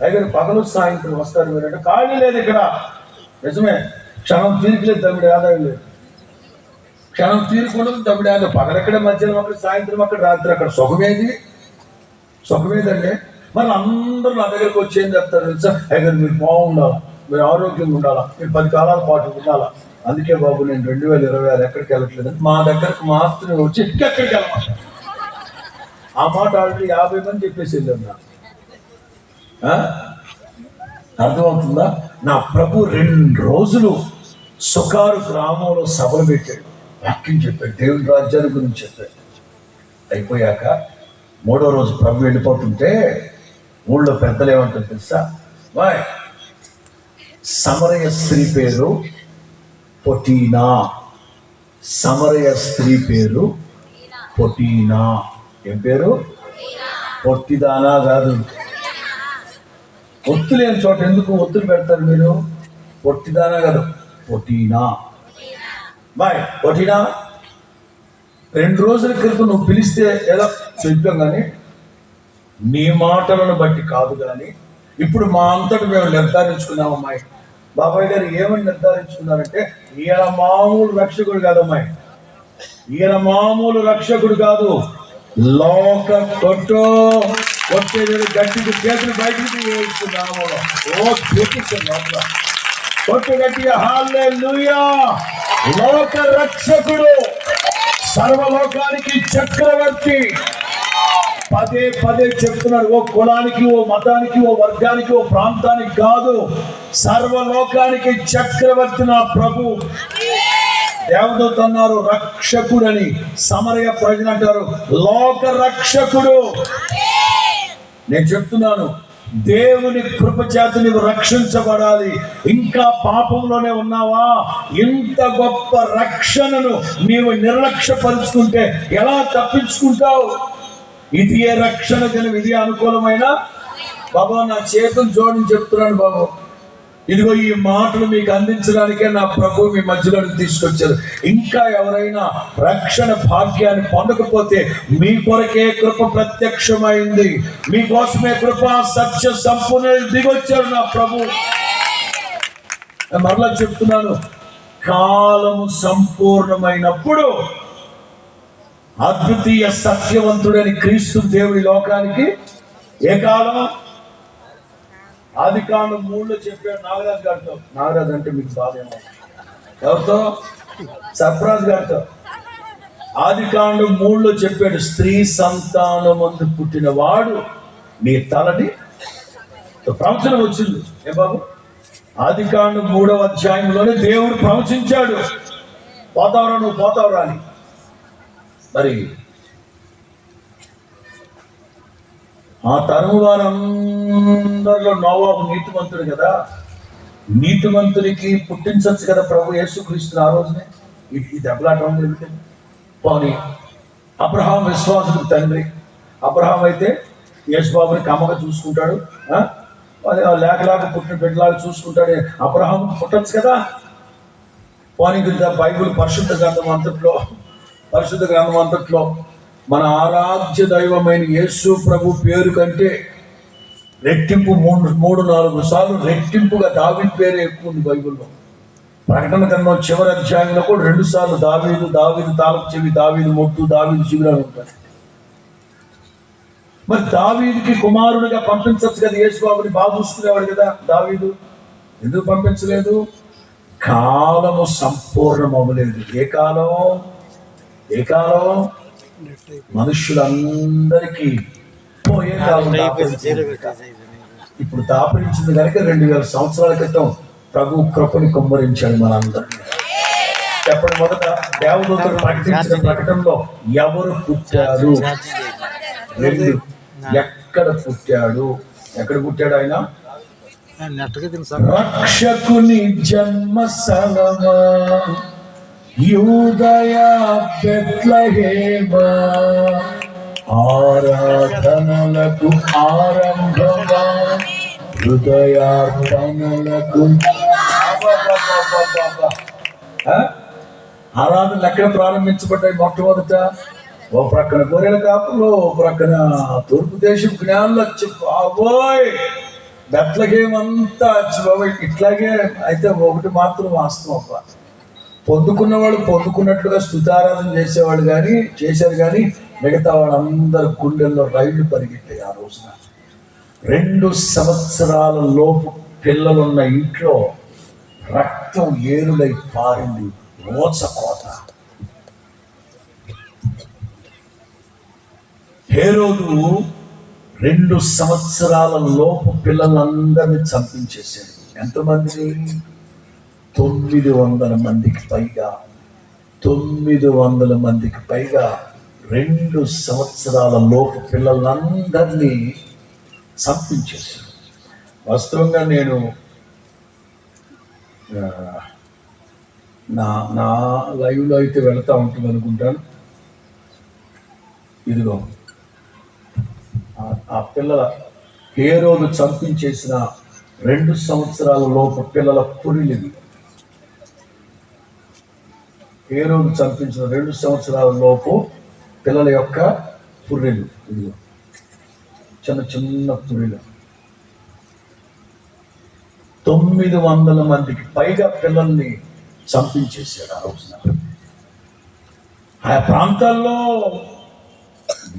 అయితే పగలు సాయంత్రం వస్తారు మీరంటే ఖాళీ లేదు ఇక్కడ. నిజమే, క్షణం తీరికలేదు, తమిడి ఆదాయం లేదు. క్షణం తీరుకుండదు, తమిడి ఆదాయం. పగలెక్కడ, మధ్యాహ్నం అక్కడ, సాయంత్రం అక్కడ, రాత్రి అక్కడ. సుఖమేదండి. మరి అందరూ నా దగ్గరకు వచ్చి ఏం చెప్తారు తెలుసా? అయితే మీరు బాగుండాలా, మీరు ఆరోగ్యంగా ఉండాలా, మీరు 10 కాలాల పాటు ఉండాలా. అందుకే బాబు నేను 2026 ఎక్కడికి వెళ్ళట్లేదు. మా దగ్గరకు మాత్రమే వచ్చి ఎక్కడికి వెళ్ళమాట. ఆ మాట ఆల్రెడీ 50 మంది చెప్పేసి వెళ్ళాను. అర్థమవుతుందా? నా ప్రభు 2 రోజులు సుకారు గ్రామంలో సభలు పెట్టాడు, వాక్యం చెప్పాడు, దేవుని రాజ్యాన్ని గురించి చెప్పాడు. అయిపోయాక 3వ రోజు ప్రభు వెళ్ళిపోతుంటే ఊళ్ళో పెద్దలు ఏమంటారు తెలుసా? బాయ్, సమరయ స్త్రీ పేరు పొటీనా. సమరయ స్త్రీ పేరు పొటీనా. ఏం పేరు? పొట్టిదానా కాదు. ఒత్తు లేని చోట ఎందుకు ఒత్తులు పెడతారు మీరు? పొట్టిదానా కాదు, పొటీనా. బాయ్ పొటీనా, 2 రోజుల క్రితం నువ్వు పిలిస్తే ఎలా చెప్పాం, కానీ నీ మాటలను బట్టి కాదు. కానీ ఇప్పుడు మా అంతటి మేము నిర్ధారించుకున్నాం. అమ్మాయి, బాబాయ్ గారు ఏమని నిర్ధారించుకున్నారంటే, ఈయన మామూలు రక్షకుడు కాదు అమ్మాయి, ఈయన మామూలు రక్షకుడు కాదు. లోక కొట్టేది గట్టికి చేతులు బయటికి వేస్తున్నాము. కొట్టు గట్టిగా హల్లెలూయా. లోక రక్షకుడు, సర్వలోకానికి చక్రవర్తి. పదే చెప్తున్నాడు. ఓ కులానికి, ఓ మతానికి, ఓ వర్గానికి, ఓ ప్రాంతానికి కాదు, సర్వలోకానికి చక్రవర్తి నా ప్రభు. దేవదూత అన్నారు రక్షకుడని, సమరయ ప్రజలు అంటారు లోక రక్షకుడు. నేను చెప్తున్నాను, దేవుని కృప చేత నీవు రక్షించబడాలి. ఇంకా పాపంలోనే ఉన్నావా? ఇంత గొప్ప రక్షణను నీవు నిర్లక్ష్యపరుచుకుంటే ఎలా తప్పించుకుంటావు? ఇది ఏ రక్షణ జనం, ఇది అనుకూలమైన బాబా నా చేతులు జోడిని చెప్తున్నాను బాబు, ఇదిగో ఈ మాటలు మీకు అందించడానికే నా ప్రభు మీ మధ్యలోకి తీసుకొచ్చారు. ఇంకా ఎవరైనా రక్షణ భాగ్యాన్ని పొందకపోతే మీ కొరకే కృప ప్రత్యక్షమైంది, మీకోసమే కృప సత్య సంపూర్ణ దిగొచ్చారు నా ప్రభు. మరలా చెప్తున్నాను, కాలము సంపూర్ణమైనప్పుడు అద్వితీయ సత్యవంతుడని క్రీస్తు దేవుడి లోకానికి ఏ కాలం? ఆదికాండం 3లో చెప్పాడు నాగరాజు గారితో. నాగరాజు అంటే మీకు బాధేమో, ఎవరితో? సర్ఫరాజ్ గారితో. ఆదికాండం 3లో చెప్పాడు, స్త్రీ సంతానమందు పుట్టిన వాడు నీ తలని. ప్రవచనం వచ్చింది ఏ బాబు? ఆదికాండం 3వ అధ్యాయంలోనే దేవుడు ప్రవచించాడు, పోతావురా నువ్వు పోతావురా అని. మరి ఆ తరం వారందరిలో నోవాహు నీతిమంతుడు కదా, నీతిమంతుడికి పుట్టించచ్చు కదా ప్రభు యేసుక్రీస్తుని ఆ రోజునే. ఈ దెబ్బలాటం జరుగుతుంది. పోనీ అబ్రహాం విశ్వాసుడికి తండ్రి. అబ్రహాం అయితే యేసుబాబుని కమ్మగా చూసుకుంటాడు, లేకలాగా పుట్టిన బిడ్డలాగా చూసుకుంటాడు. అబ్రహాం పుట్టచ్చు కదా. పోనీ బైబిల్ పరిశుద్ధ గ్రంథం అంతట్లో మన ఆరాధ్య దైవమైన యేసు ప్రభు పేరు కంటే రెట్టింపు 3-4 సార్లు రెట్టింపుగా దావీదు పేరే ఎక్కువ ఉంది బైబిల్లో. ప్రకటన గ్రంథం చివరి అధ్యాయంలో కూడా 2 సార్లు దావీదు, దావీదు తాలపు చెవి, దావీదు మొట్టు, దావీదు శిబిరాలు ఉంటాయి. మరి దావీదుకి కుమారుడిగా పంపించచ్చు కదా, యేసుబాబుని బాగా చూసుకునేవాడు కదా దావీదు. ఎందుకు పంపించలేదు? కాలము సంపూర్ణం అవ్వలేదు. ఏ కాలం? మనుషులందరికీ పోయే కాలం. ఇప్పుడు దాపరించింది కనుక 2000 సంవత్సరాల క్రితం ప్రభు కృపని కుమ్మరించాడు మనందరినీ. చెప్పండి, మొదట దేవదూతలు ప్రకటించిన ప్రకటనలో ఎవరు పుట్టారు? 2. ఎక్కడ పుట్టాడు? ఆయన రక్షకుని జన్మస్థలమా యూదయా బెత్లెహేమా, ఆరాధనలకు ఆరంభమా హృదయార్పణలకు. ఆరాధనలు ఎక్కడ ప్రారంభించబడ్డాయి? మొట్టమొదట ఓ ప్రక్కన గొర్రెల కాపులో, ఓ ప్రక్కన తూర్పు దేశం జ్ఞానులు వచ్చి బాబోయ్ బెత్లెహేం అంతా వచ్చి బాబోయ్ ఇట్లాగే. అయితే ఒకటి మాత్రం వాస్తవం, పొందుకున్న వాళ్ళు పొందుకున్నట్లుగా స్తుతారాధన చేశారు కానీ మిగతా వాళ్ళందరూ గుండెల్లో రైళ్లు పరిగెట్టాయి ఆ రోజున. 2 సంవత్సరాల లోపు పిల్లలున్న ఇంట్లో రక్తం ఏరులై పారింది, మోసకోత. హేరోదు 2 సంవత్సరాల లోపు పిల్లలందరినీ చంపించేశాడు. ఎంతమంది? 900 మందికి పైగా. 900 మందికి పైగా 2 సంవత్సరాల లోపు పిల్లలందరినీ చంపించేశాడు. వాస్తవంగా నేను నా లైవ్లో అయితే వెళ్తూ ఉంటుంది అనుకుంటాను. ఇదిగో ఆ పిల్లల హేరోదు చంపించేసిన 2 సంవత్సరాల లోపు పిల్లల పురిలివి. హేరోదు చంపించిన 2 సంవత్సరాల లోపు పిల్లల యొక్క పుర్రెలు. ఇదిగో చిన్న పుర్రెలు. 900 మందికి పైగా పిల్లల్ని చంపించేశాడు ఆ రోజున. ఆ ప్రాంతాల్లో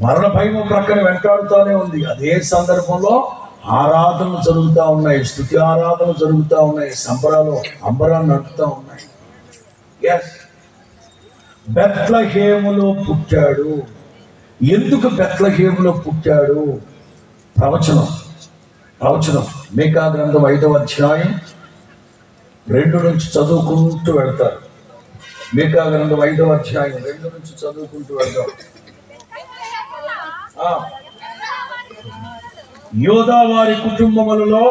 మరణ భయం ప్రక్కన వెంటాడుతూనే ఉంది. అదే సందర్భంలో ఆరాధనలు జరుగుతూ ఉన్నాయి, స్తుతి ఆరాధనలు జరుగుతూ ఉన్నాయి, సంబరాలు అంబరాన్ని నడుపుతూ ఉన్నాయి. ఎస్, బెత్లెహేములో పుట్టాడు. ఎందుకు బెత్లెహేములో పుట్టాడు? ప్రవచనం మీకా గ్రంథం 5వ అధ్యాయం 2 నుంచి చదువుకుంటూ వెళ్తారు. మీకా గ్రంథం 5వ అధ్యాయం 2 నుంచి చదువుకుంటూ వెళ్తారు. యోధా వారి కుటుంబములలో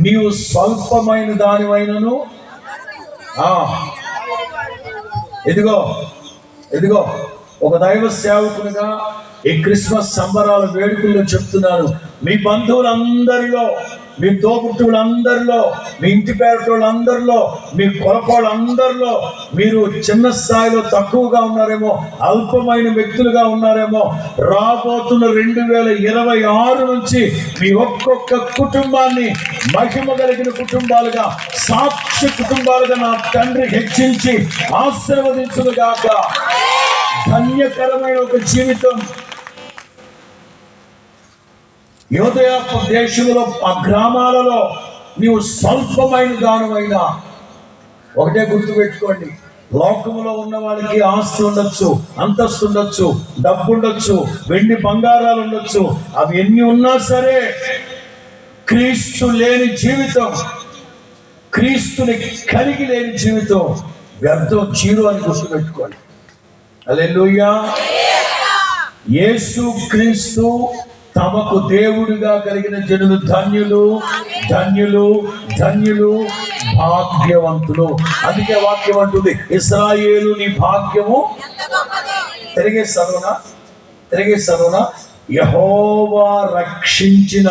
నీవు స్వల్పమైన దానివైనను. ఎదిగో ఒక దైవ సేవకునిగా ఈ క్రిస్మస్ సంబరాల వేడుకల్లో చెప్తున్నాను, మీ బంధువులందరిలో, మీ తోబుట్టువులందరిలో, మీ ఇంటి పేరులందరిలో, మీ కొలకోళ్ళందరిలో మీరు చిన్న స్థాయిలో తక్కువగా ఉన్నారేమో, అల్పమైన వ్యక్తులుగా ఉన్నారేమో. రాబోతున్న 2026 నుంచి మీ ఒక్కొక్క కుటుంబాన్ని మహిమ కలిగిన కుటుంబాలుగా, సాక్షి కుటుంబాలుగా నా తండ్రి హెచ్చించి ఆశీర్వదించుగాక. ధన్యకరమైన ఒక జీవితం. యోదయ దేశంలో ఆ గ్రామాలలో నీవు స్వల్పమైన దానమైనా, ఒకటే గుర్తుపెట్టుకోండి, లోకంలో ఉన్న వాళ్ళకి ఆస్తి ఉండొచ్చు, అంతస్తు ఉండొచ్చు, డబ్బు ఉండొచ్చు, వెండి బంగారాలు ఉండొచ్చు. అవి ఎన్ని ఉన్నా సరే క్రీస్తు లేని జీవితం, క్రీస్తుని కలిగి లేని జీవితం వ్యర్థం, జీరో అని గుర్తుపెట్టుకోండి. హల్లెలూయా. యేసు క్రీస్తు తమకు దేవుడిగా కలిగిన జనులు ధన్యులు, ధన్యులు, ధన్యులు, భాగ్యవంతులు. అందుకే వాక్యం అంటుంది, ఇశ్రాయేలు నీ భాగ్యము. తిరిగే చదువునా యెహోవా రక్షించిన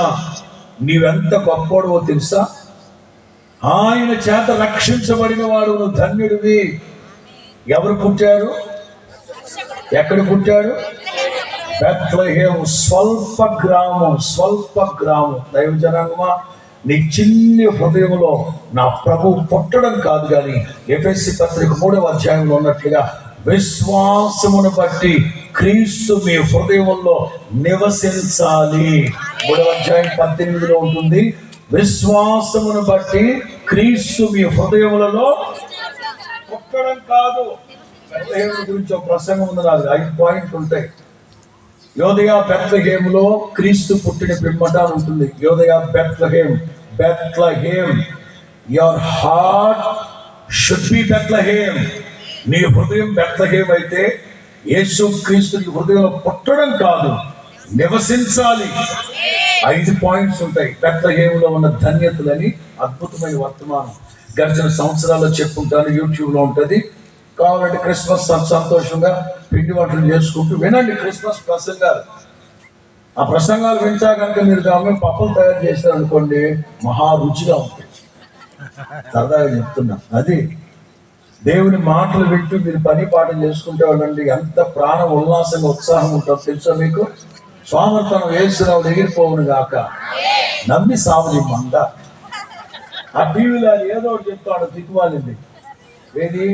నీవెంత గొప్పోడవో తెలుసా? ఆయన చేత రక్షించబడిన వాడు నువ్వు ధన్యుడివి. ఎవరు పుట్టారు? ఎక్కడ పుట్టాడు? బెత్లెహేము. స్వల్ప గ్రామం. దైవ జనాంగమా, నీ చిన్ని హృదయంలో నా ప్రభు పుట్టడం కాదు, కానీ ఎఫెసీ పత్రిక 3వ అధ్యాయంలో ఉన్నట్లుగా విశ్వాసమును బట్టి క్రీస్తు మీ హృదయంలో నివసించాలి. 3వ అధ్యాయం 18లో ఉంటుంది. విశ్వాసమును బట్టి క్రీస్తు మీ హృదయములలో పుట్టడం కాదు. బెత్లెహేము గురించి ఒక ప్రసంగం ఉంది, నాకు 5 పాయింట్లు ఉంటాయి. యోదయ బెత్లెహేములో క్రీస్తు పుట్టిన పిమ్మట ఉంటుంది. Yudaya Bethlehem. Your heart should be Bethlehem. నీ హృదయం బెత్లెహేమ్ అయితే యేసు క్రీస్తు హృదయంలో పుట్టడం కాదు, నివసించాలి. 5 పాయింట్స్ ఉంటాయి బెత్లెహేములో ఉన్న ధన్యతలని. అద్భుతమైన వర్తమానం గడిచిన సంవత్సరాల్లో చెప్పుకుంటాను, యూట్యూబ్లో ఉంటుంది. కావాలంటే క్రిస్మస్ సంతోషంగా పిండి వంటలు చేసుకుంటూ వినండి క్రిస్మస్ ప్రసంగాలు. ఆ ప్రసంగాలు వింటా కనుక మీరు దాని పప్పులు తయారు చేశారు అనుకోండి, మహా రుచిగా ఉంటాయి. సరదాగా చెప్తున్నా. అది దేవుని మాటలు వింటూ మీరు పని పాఠం చేసుకుంటే వాళ్ళండి ఎంత ప్రాణ ఉల్లాసంగా, ఉత్సాహం ఉంటుందో తెలుసా మీకు? స్వామర్థనం వేసురావు ఎగిరిపోవును గాక, నమ్మి సావుని మంద. ఆ టీవీలో ఏదో ఒకటి చెప్తాడు, దిక్కుమాలింది. ఏది?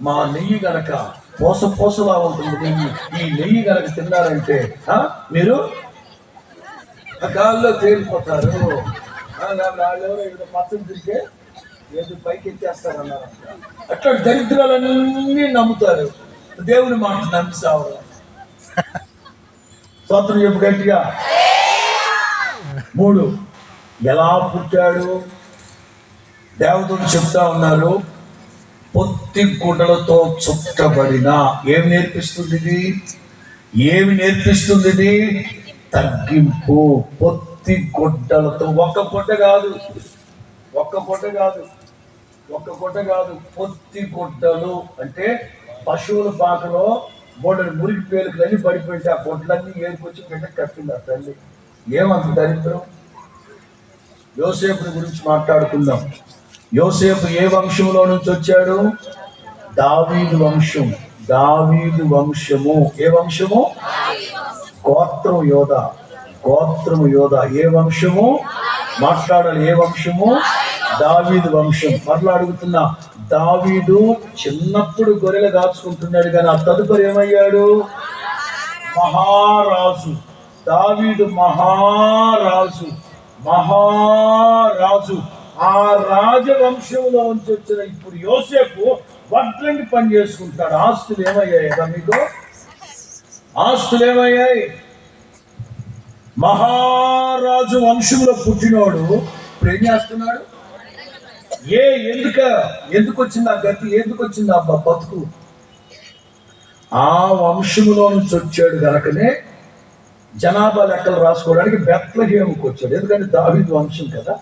మా నెయ్యి గనక పోసలా ఉంటుంది, ఈ నెయ్యి గనక తిన్నారంటే మీరు గాల్లో తేలిపోతారు. పచ్చని తింటే ఏదో పైకి ఎత్తేస్తారన్నారు. అట్లా దరిద్రాలన్నీ నమ్ముతారు. దేవుని మాట నమ్మి సావడం. స్తోత్రం చెప్పు గట్టిగా. 3, ఎలా పుట్టాడు? దేవతలు చెప్తా ఉన్నారు, పొత్తి గుడ్డలతో చుట్టబడిన. ఏమి నేర్పిస్తుంది ఇది? తగ్గింపు. పొత్తి గుడ్డలతో. ఒక్క గుడ్డ కాదు, పొత్తి గుడ్డలు అంటే పశువుల పాకలో బోడలు మురికి పేలుకులన్నీ పడిపోయింటే ఆ గుడ్డలన్నీ ఏరుకొచ్చి బిడ్డకు కట్టింది ఆ తల్లి. ఏమంత దరిద్రం. యోసేపుని గురించి మాట్లాడుకుందాం. యోసేపు ఏ వంశంలో నుంచి వచ్చాడు? దావీదు వంశము. ఏ వంశము? గోత్రము యోధ. ఏ వంశము? మాట్లాడాలి. ఏ వంశము? దావీదు వంశం. మరలా అడుగుతున్నా, దావీదు చిన్నప్పుడు గొర్రెలు దాచుకుంటున్నాడు, కానీ ఆ తదుపరి ఏమయ్యాడు? మహారాజు. దావీదు మహారాజు. ఆ రాజవంశంలో నుంచి వచ్చిన ఇప్పుడు యోసేపు వడ్రంగి పని చేసుకుంటాడు. ఆస్తులు ఏమయ్యాయి కదా మీకు? మహారాజు వంశంలో పుట్టినోడు ఇప్పుడు ఏం చేస్తున్నాడు? ఎందుకు వచ్చింది ఆ గతి? ఎందుకు వచ్చింది ఆ బతుకు? ఆ వంశంలో నుంచి వచ్చాడు కనుకనే జనాభా లెక్కలు రాసుకోవడానికి బెత్లెహేముకు వచ్చాడు. ఎందుకంటే దావీదు వంశం కదా.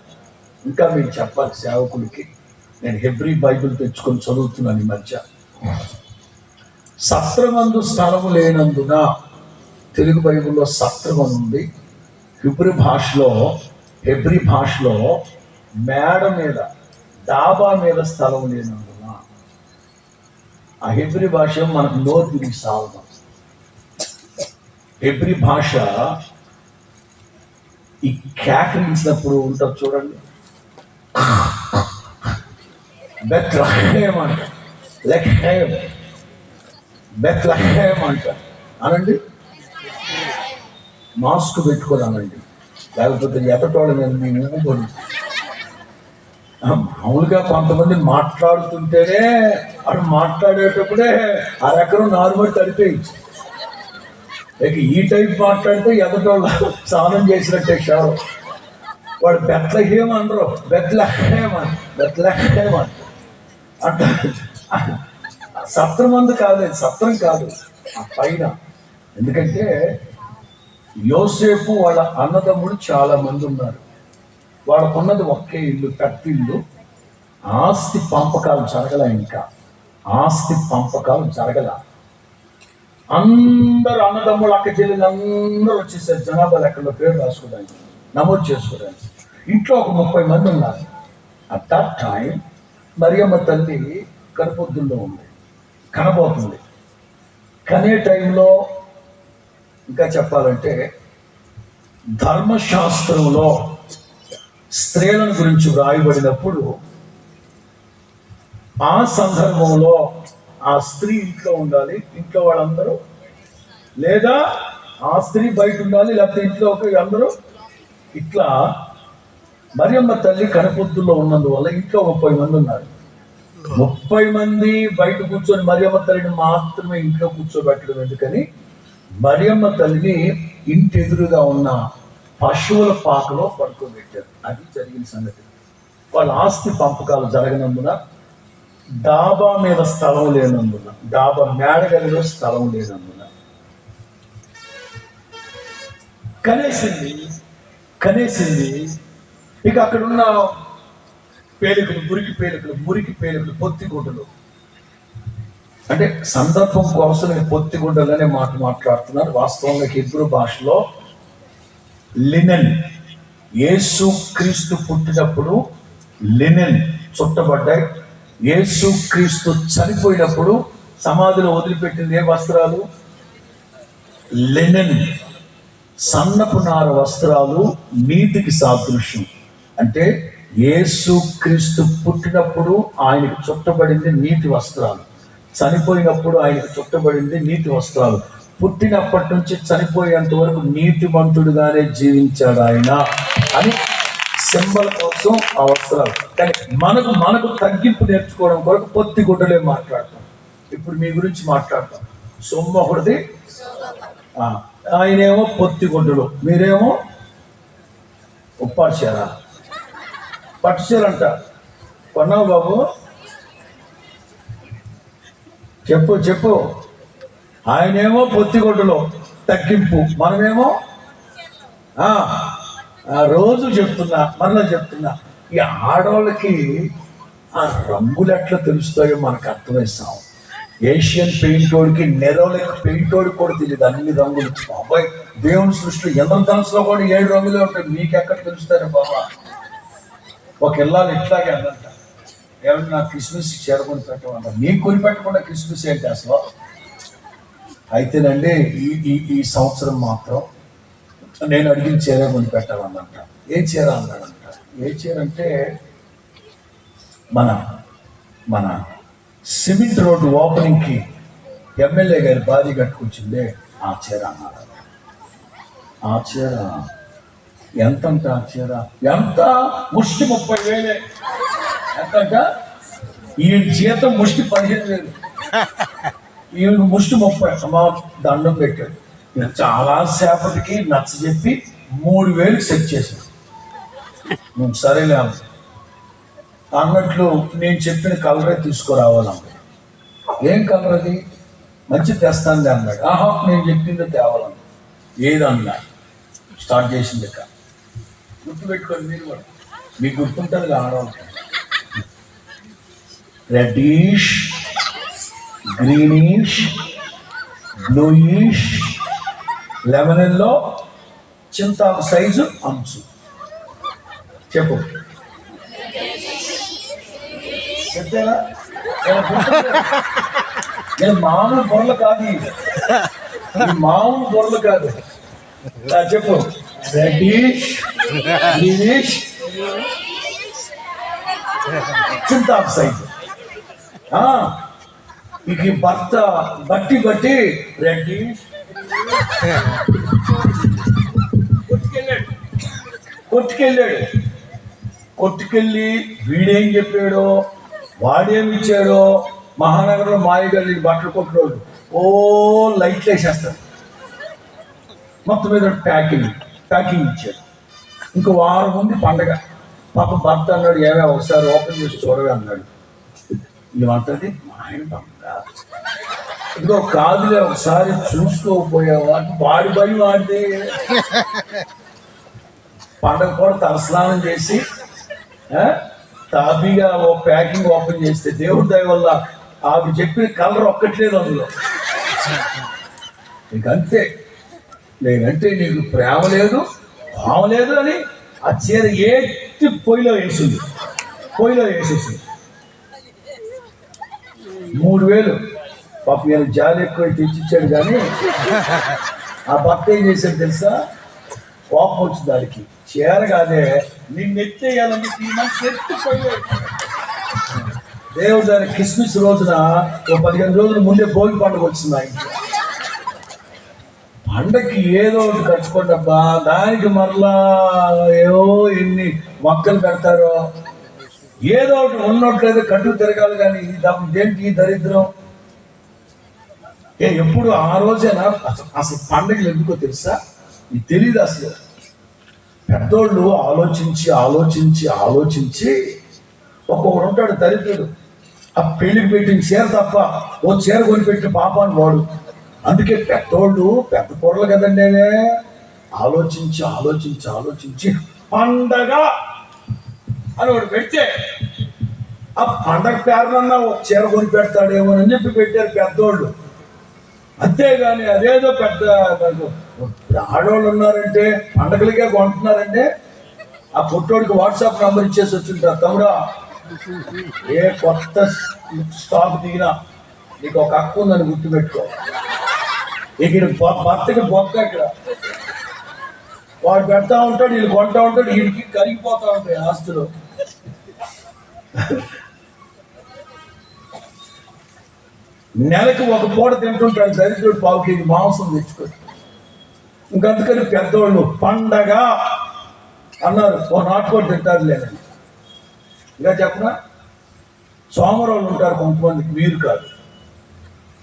ఇంకా మీరు చెప్పాలి సేవకులకి. నేను హెబ్రీ బైబిల్ తెచ్చుకొని చదువుతున్నాను ఈ మధ్య. సత్రమందు స్థలము లేనందున, తెలుగు బైబిల్లో సత్రం అని ఉంది, హెబ్రీ భాషలో మేడ మీద, డాబా మీద స్థలం లేనందున ఆ హెబ్రీ భాష మనకు నోరు తిరిగి సాగుతాం. హెబ్రీ భాష ఈ కేకరించినప్పుడు ఉంటుంది చూడండి, బెత్లెహేమ్ అంట, బెత్లెహేమ్ అంట అనండి. మాస్క్ పెట్టుకొని అనండి, లేకపోతే ఎదటోళ్ళ మీద మీ ఊపిరి. మామూలుగా కొంతమంది మాట్లాడుతుంటేనే అటు మాట్లాడేటప్పుడే ఆ ఎకరం నార్మల్ తడిపేయచ్చు. ఇక ఈ టైప్ మాట్లాడితే ఎదటోళ్ళు స్నానం చేసినట్టే షవర్. వాడు బెత్లెహేమ్ అనరు, బెత్లెహేమ్ అంట. సత్రం అందు కాదు, సత్రం కాదు, ఆ పైన. ఎందుకంటే యోసేపు వాళ్ళ అన్నదమ్ముడు చాలా మంది ఉన్నారు. వాళ్ళకున్నది ఒకే ఇల్లు, కత్తిల్లు. ఆస్తి పంపకాలు జరగల. అందరూ అన్నదమ్ములు, అక్క చెల్లెలు అందరూ వచ్చేసారు జనాభా లెక్కలో పేరు రాసుకోవడానికి, నమోదు చేసుకోవడానికి. ఇంట్లో ఒక 30 మంది ఉన్నారు. అట్ దట్ టైం మరియమ్మ తల్లి కనుపొద్దుల్లో ఉంది, కనబోతుంది. కనే టైంలో ఇంకా చెప్పాలంటే ధర్మశాస్త్రంలో స్త్రీలను గురించి వ్రాయబడినప్పుడు ఆ సందర్భంలో ఆ స్త్రీ ఇంట్లో ఉండాలి, ఇంట్లో వాళ్ళందరూ, లేదా ఆ స్త్రీ బయట ఉండాలి, లేకపోతే ఇంట్లో అందరూ. ఇట్లా మరియమ్మ తల్లి కనుపొద్దుల్లో ఉన్నందువల్ల ఇంట్లో 30 మంది ఉన్నారు. 30 మంది బయట కూర్చొని మరియమ్మ తల్లిని మాత్రమే ఇంట్లో కూర్చోబెట్టడం ఎందుకని మరియమ్మ తల్లిని ఇంటి ఎదురుగా ఉన్న పశువుల పాకలో పడుకోబెట్టారు. అది జరిగిన సంగతి. వాళ్ళ ఆస్తి పంపకాలు జరగనందున, డాబా మీద స్థలం లేనందున, డాబా మేడగదిలో స్థలం లేనందున కనేసింది. ఇక అక్కడున్న పేలికలు, మురికి పేలికలు, పొత్తిగుడ్డలు. అంటే సందర్భం కోసం పొత్తిగుడ్డలు అనే మాట మాట్లాడుతున్నారు. వాస్తవంగా హెబ్రీ భాషలో లినెన్, యేసు క్రీస్తు పుట్టినప్పుడు లినెన్ చుట్టబడ్డాయి. యేసు క్రీస్తు చనిపోయినప్పుడు సమాధిలో వదిలిపెట్టింది ఏ వస్త్రాలు? లినెన్, సన్నపు నార వస్త్రాలు. నీతికి సాదృశ్యం. అంటే యేసు క్రీస్తు పుట్టినప్పుడు ఆయనకు చుట్టబడింది నీతి వస్త్రాలు, చనిపోయినప్పుడు ఆయనకు చుట్టబడింది నీతి వస్త్రాలు. పుట్టినప్పటి నుంచి చనిపోయేంత వరకు నీతిమంతుడుగానే జీవించాడు ఆయన అని సింబల్ కోసం ఆ వస్త్రాలు. కానీ మనకు తగ్గింపు నేర్చుకోవడం కొరకు పొత్తి గుడ్డలే మాట్లాడతాం. ఇప్పుడు మీ గురించి మాట్లాడతాం. సొమ్ము ఒకటిది, ఆయనేమో పొత్తి గుడ్డలు, మీరేమో ఉప్పాడు చీర, పట్టు చీర అంట. కొన్నావు బాబు? చెప్పు. ఆయనేమో పొత్తిగొడ్డులో తగ్గింపు, మనమేమో రోజు మరలా చెప్తున్నా. ఈ ఆడవాళ్ళకి ఆ రంగులు ఎట్లా తెలుస్తాయో మనకు అర్థమేస్తాం. ఏషియన్ పెయింటోడికి, నెరోలిక్ పెయింటోడికి కూడా తెలియదు అన్ని రంగులు. బాబాయ్, దేవుని సృష్టిలో ఇంద్రధనుసులో కూడా 7 రంగులే ఉంటాయి. మీకెక్కడ తెలుస్తారే బాబా? ఒక ఇల్లాలు ఇట్లాగే అందంట, ఏమన్నా నాకు క్రిస్మస్ చీర కొని పెట్టమంట. నీకు కొని పెట్టకుండా క్రిస్మస్ ఏంటి అసలు? అయితేనండి ఈ సంవత్సరం మాత్రం నేను అడిగిన చీర కొని పెట్టాలన్నంట. ఏ చీర అన్నాడంట. ఏ చీర అంటే మన సిమెంట్ రోడ్డు ఓపెనింగ్కి ఎమ్మెల్యే గారి భార్య కట్టుకొచ్చిందే ఆ చీర అన్నాడు. ఆ చీర ఎంతంట? ఆ చీర ఎంత? ముష్టి 30,000. ఎంతంట? ఈ జీతం ముష్టి 15,000, ఈ ముష్టి 30. అమ్మా దండం పెట్టాడు. చాలా సేపటికి నచ్చ చెప్పి 3,000 సెట్ చేశాడు. సరేలే అన్నట్లు నేను చెప్పిన కలరే తీసుకురావాలమ్మ. ఏం కలర్ అది? మంచి తెస్తానులే అన్నాడు. నేను చెప్పింది తేవాలన్నా. ఏదన్నా స్టార్ట్ చేసింది ఇక గుర్తుపెట్టుకోండి. మీరు కూడా మీకు గుర్తుంటుంది ఆడవాళ్ళకి. రెడ్డిష్, గ్రీనిష్, బ్లూయిష్, లెమనల్లో చింతాకు సైజు అంచు. చెప్పు. చెప్తేనా? నేను మామూలు బొర్రలు కాదు, మామూలు బొర్రలు కాదు. చెప్పు. చింతాకు సైజు. ఇక భర్త బట్టి రెడ్డి కొట్టుకెళ్ళి వీడేం చెప్పాడో వాడేమి ఇచ్చాడో, మహానగరంలో మాయగాళ్ళు బట్టలు కొట్టుకోడు లైట్లు వేసేస్తాడు. మొత్తం మీద ప్యాకింగ్ ఇచ్చాడు. ఇంకో వారం ముందు పండగ. పాప భర్త అన్నాడు, ఏమే ఒకసారి ఓపెన్ చేసి చూడగా అన్నాడు. ఏమంటది? మా ఆయన పండగ ఇదిగో కాదులే, ఒకసారి చూసుకోకపోయావా? వాడి భయం వాడితే. పండగ కూడా తలస్నానం చేసి తాపీగా ఓ ప్యాకింగ్ ఓపెన్ చేస్తే దేవుడి దయ వల్ల ఆవిడ చెప్పిన కలర్ ఒక్కట్లేదు అందులో. నీకంతే, నేనంటే నీకు ప్రేమ లేదు, భావ లేదు అని ఆ చీర ఏట్టి పొయ్యిలో వేసేసింది. 3000 పాప నేను జాలి ఎక్కువ తెచ్చిచ్చాడు. కానీ ఆ భర్త ఏం చేశాడు తెలుసా? కోపం వచ్చింది దానికి. చీర కాదే, నిన్ను ఎత్తేయాలని దేవుడు దాని క్రిస్మస్ రోజున 15 రోజుల ముందే భోగి పండుగ వచ్చింది. ఆయన పండగకి ఏదో ఒకటి కట్టుకోండి అబ్బా, దానికి మరలా ఏవో ఎన్ని మొక్కలు పెడతారో, ఏదో ఒకటి ఉన్నట్లేదు కట్టుకు తిరగాలి. కానీ దేనికి దరిద్రం? ఎప్పుడు ఆ రోజైనా అసలు పండగలు ఎందుకో తెలుసా? ఇది తెలీదు అసలు. పెద్దోళ్ళు ఆలోచించి ఒక్కొక్కడు ఉంటాడు దరిద్రుడు. ఆ పెళ్లికి పెట్టిన చీర తప్ప ఓ చీర కొనిపెట్టిన పాపాన్ని వాడు. అందుకే పెద్దోళ్ళు పెద్ద పొరలు కదండి, ఆలోచించి పండగ అని ఒకటి పెడితే ఆ పండగ పేరునన్నా ఒక చీర కొని పెడతాడేమోనని చెప్పి పెట్టారు పెద్దోళ్ళు. అంతేగాని అదేదో పెద్ద ఆడవాళ్ళు ఉన్నారంటే పండగలకే కొంటున్నారంటే ఆ పుట్టోడికి వాట్సాప్ నంబర్ ఇచ్చేసి వచ్చింటారు. తమ్ముడా, ఏ కొత్త స్టాక్ దిగినా నీకు ఒక హక్కు ఉందని గుర్తుపెట్టుకో. ఇక్కడ భర్తకి బొక్క, ఇక్కడ వాడు పెడతా ఉంటాడు, వీళ్ళు కొంటా ఉంటాడు, వీడికి కరిగిపోతా ఉంటాయి ఆస్తులు. నెలకి ఒక పూట తింటుంటాడు దరిద్రుడు, 1/4 కేజీ మాంసం తెచ్చుకొని. ఇంకందుకని పెద్దోళ్ళు పండగ అన్నారు, ఓ నాటుకోటి తింటారు లేదని. ఇంకా చెప్పనా, సోమరోళ్ళు ఉంటారు కొంతమందికి, వీరు కాదు.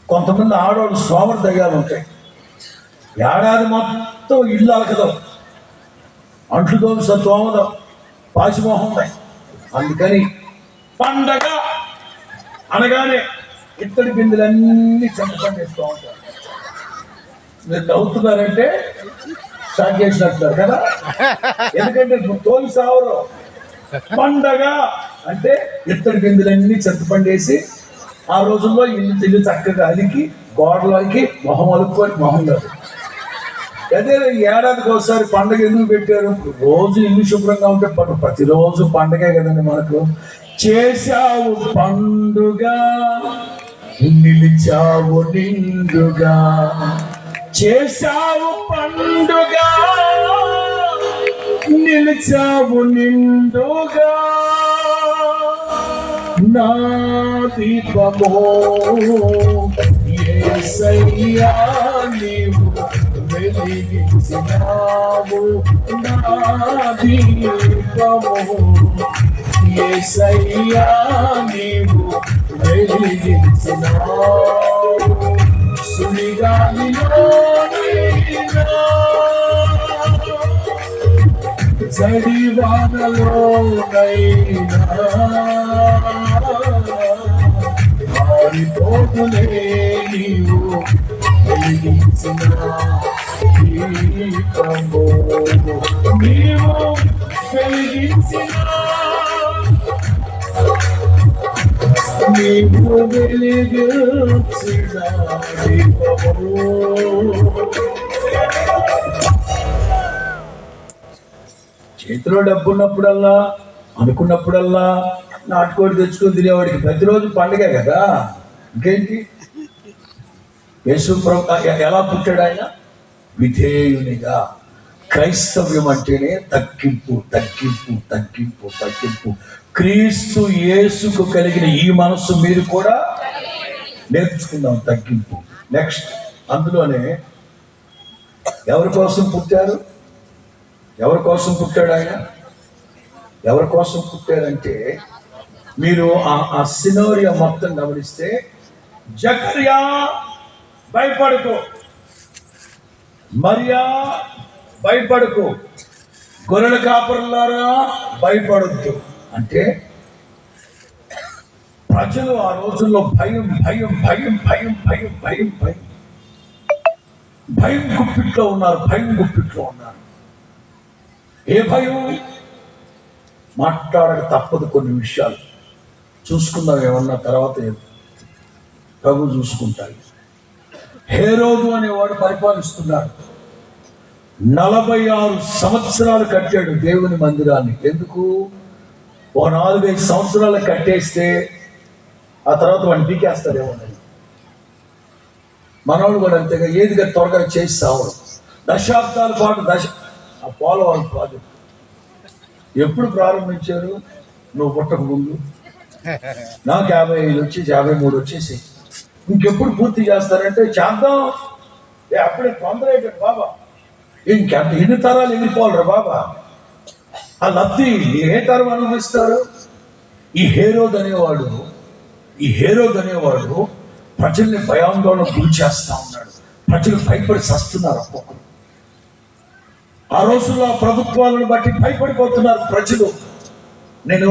కొంతమంది ఆడవాళ్ళు సోమర దయ్యాలు ఉంటాయి. ఏడాది మొత్తం ఇల్లు అలకదాం, అంట్లు దోమ తోమదాం, పాచిమోహం ఉన్నాయి. అందుకని పండగ అనగానే ఇత్తడి బిందులన్నీ చెంపండేస్తూ ఉంటారు. మీరు నవ్వుతున్నారంటే స్టార్ట్ చేసినట్టున్నారు కదా, ఎందుకంటే తోలు సావరు. పండగ అంటే ఇత్తడి బిందులన్నీ చెత్తపండేసి ఆ రోజుల్లో ఇల్లు చక్కగా అలికి గోడలోకి మొహం అలుపుకొని మొహం కాదు. అదే ఏడాదికి ఒకసారి పండగ ఎందుకు పెట్టారు? రోజు ఇల్లు శుభ్రంగా ఉంటే ప్రతిరోజు పండగే కదండి మనకు. చేశావు పండుగ, నిలిచావు నిండుగా, చేశావు పండుగ, నిలిచావు నిండుగా, నా దీపమో యేసయ్యా నీవు వెలిగించినావు, నా దీపమో యేసయ్యా నీవు వెలిగించినావు, సుడిగాలిలోనైనా జడివానలోనైనా మారిపోతులే నీవు వెలిగించిన దీపము, నీవు వెలిగించిన నీవు వెలిగించిన దీపము. చేతిలో డబ్బు ఉన్నప్పుడల్లా, అనుకున్నప్పుడల్లా నాటుకోడి తెచ్చుకొని తినేవాడికి ప్రతిరోజు పండుగ కదా. ఇంకేంటి? యేసు ఎలా పుట్టాడు ఆయన? విధేయునిగా. క్రైస్తవ్యం అంటేనే తగ్గింపు, తగ్గింపు, తగ్గింపు, తగ్గింపు. క్రీస్తు యేసుకు కలిగిన ఈ మనస్సు మీరు కూడా నేర్చుకుందాం, తగ్గింపు. నెక్స్ట్, అందులోనే ఎవరి కోసం పుట్టారు? ఎవరి కోసం పుట్టాడు ఆయన? ఎవరి కోసం పుట్టారంటే, మీరు ఆ సినోరియా మొత్తం గమనిస్తే, జకర్యా భయపడుకో, మరియా భయపడుకో, గొర్రెల కాపరులారా భయపడొద్దు. అంటే ప్రజలు ఆ రోజుల్లో భయం భయం భయం భయం భయం భయం భయం భయం గుప్పిట్లో ఉన్నారు, భయం గుప్పిట్లో ఉన్నారు. ఏ భయం? మాట్లాడక తప్పదు కొన్ని విషయాలు. చూసుకుందాం ఏమన్నా తర్వాత, ప్రభు చూసుకుంటాడు. హేరోదు అనేవాడు పరిపాలిస్తున్నాడు. 46 సంవత్సరాలు కట్టాడు దేవుని మందిరాన్ని. ఎందుకు? ఓ 4-5 సంవత్సరాలు కట్టేస్తే ఆ తర్వాత వాడిని పీకేస్తాడేమో. మనవాడు కూడా అంతేగా, ఏదిగా త్వరగా చేసి సావడం. దశాబ్దాల పాటు ఆ పోలవరం ప్రాజెక్ట్ ఎప్పుడు ప్రారంభించారు? నువ్వు పుట్టక ముందు. నాకు 55 వచ్చేసి 53 వచ్చేసి ఇంకెప్పుడు పూర్తి చేస్తారంటే చేద్దాం, అప్పుడే తొందర అయిపోయింది బాబా, ఇంకెంత ఎన్ని తరాలు వెళ్ళిపోవాలరా బాబా, ఆ లబ్ధి ఏ తరం అనుభవిస్తారు? ఈ హేరోద్ అనేవాడు ప్రజల్ని భయాందోళన గురి చేస్తా ఉన్నాడు. ప్రజలు భయపడి చస్తున్నారు. ఒక్కొక్కరు ఆ రోజుల్లో ప్రభుత్వాలను బట్టి భయపడిపోతున్నారు ప్రజలు. నేను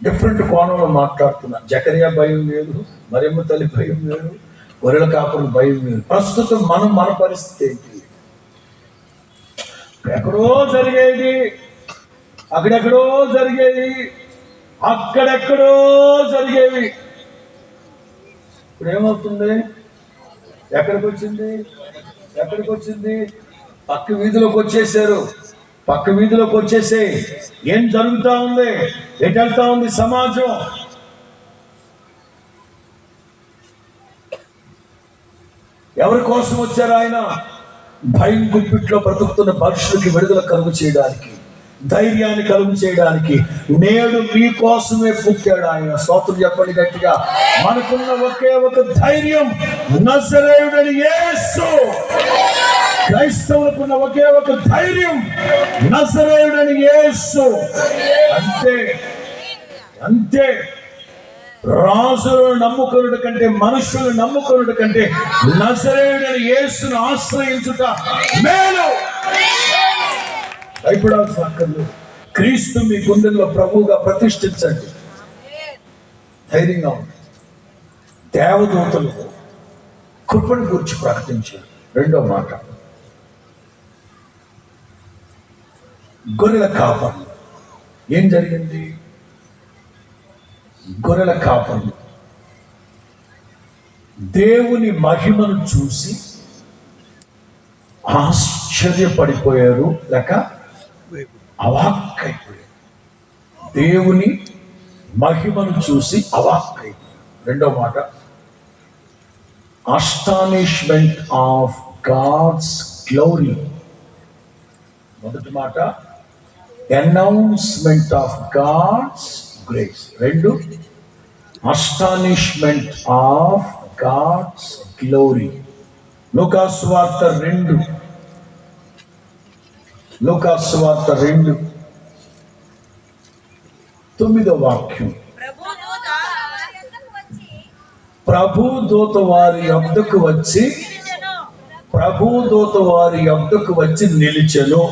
డిఫరెంట్ కోణంలో మాట్లాడుతున్నా. జకర్యా భయం వేరు, మరియమ్మ తల్లి భయం వేరు, గొర్రెల కాపుల భయం వేరు. ప్రస్తుతం మన పరిస్థితి ఏంటి? ఎక్కడో జరిగేది, అక్కడెక్కడో జరిగేవి, అక్కడెక్కడో జరిగేవి. ఇప్పుడు ఏమవుతుంది? ఎక్కడికి వచ్చింది? పక్క వీధిలోకి వచ్చేసారు. పక్క వీధిలోకి వచ్చేసి ఏం జరుగుతా ఉంది? ఎటు వెళ్తా ఉంది సమాజం? ఎవరి కోసం వచ్చారు ఆయన? భయం గుప్పిట్లో బ్రతుకుతున్న మనుషులకి విడుదల కలుగు చేయడానికి, ధైర్యాన్ని కలుగు చేయడానికి నేడు మీకోసమే పుట్టాడు ఆయన. స్తోత్రం చెప్పండి గట్టిగా. మనకున్న ఒకే ఒక ధైర్యం నజరేయుడైన యేసు. క్రైస్తవులకున్న ఒకే ఒక ధైర్యం నజరేయుడైన యేసు. అంతే. రాజులను నమ్ముకొనుట కంటే, మనుషులను నమ్ముకొనుట కంటే నజరేయుడైన యేసును ఆశ్రయించుట మేలు. భయపడాల్సిన అక్కర్లేదు. క్రీస్తు మీ గుండెల్లో ప్రభువుగా ప్రతిష్ఠించండి. ధైర్యంగా ఉంది. దేవదూతలు కృపను గురించి ప్రకటించారు. రెండో మాట, గొర్రెల కాపర్లు. ఏం జరిగింది? గొర్రెల కాపర్లు దేవుని మహిమను చూసి ఆశ్చర్యపడిపోయారు, లేక అవాక్కైపోయారు. దేవుని మహిమను చూసి అవాక్కైపోయారు. రెండో మాట, అస్టానిష్మెంట్ ఆఫ్ గాడ్స్ గ్లోరీ. మొదటి మాట, అనౌన్స్మెంట్ ఆఫ్ గాడ్స్ గ్రేస్. రెండు, అస్టానిష్మెంట్ ఆఫ్ గాడ్స్ గ్లోరీ. లూకాసు సువార్త 2 9వ వాక్యం. ప్రభుదూత వారి యొద్దకు వచ్చి నిలిచెను.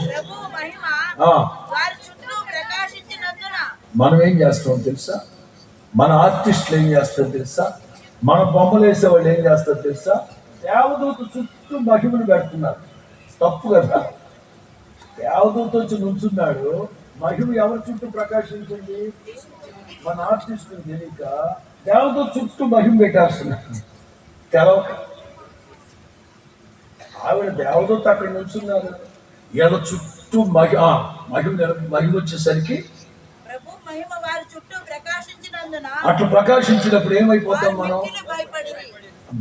మనం ఏం చేస్తాం తెలుసా? మన ఆర్టిస్టులు ఏం చేస్తారో తెలుసా? మన బొమ్మలు వేసే వాళ్ళు ఏం చేస్తారో తెలుసా? దేవదూత చుట్టూ మహిమను పెడుతున్నారు. తప్పు కదా? దేవదూత వచ్చి నుంచున్నాడు, మహిమ ఎవరి చుట్టూ ప్రకాశించింది? మన ఆర్టిస్టులు తెలియక దేవదూత చుట్టూ మహిమ పెట్టేస్తున్నారు. తెలవక ఆవిడ దేవదూత అక్కడ నుంచున్నారు, ఏదో చుట్టూ చుట్టూ మహిమ వచ్చేసరికి అట్లా ప్రకాశించినప్పుడు ఏమైపోతాం మనం?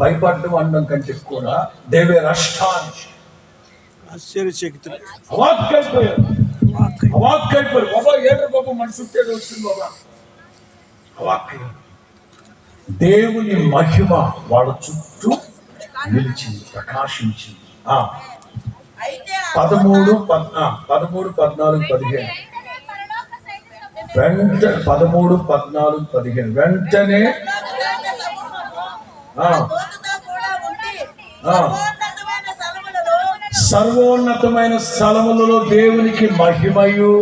భయపడడం అనడం కంటే కూడా దేవే రాష్ట్రాన్ని అవాక్కైపోయారు. బాబా ఏడు బాబు మన చుట్టూ వస్తుంది బాబా. అవాక్కయ్యారు. దేవుని మహిమ వాళ్ళ చుట్టూ నిలిచింది, ప్రకాశించింది. 13, 14, 15 13, 14, 15 వెంటనే సర్వోన్నతమైన స్థలములలో దేవునికి మహిమయు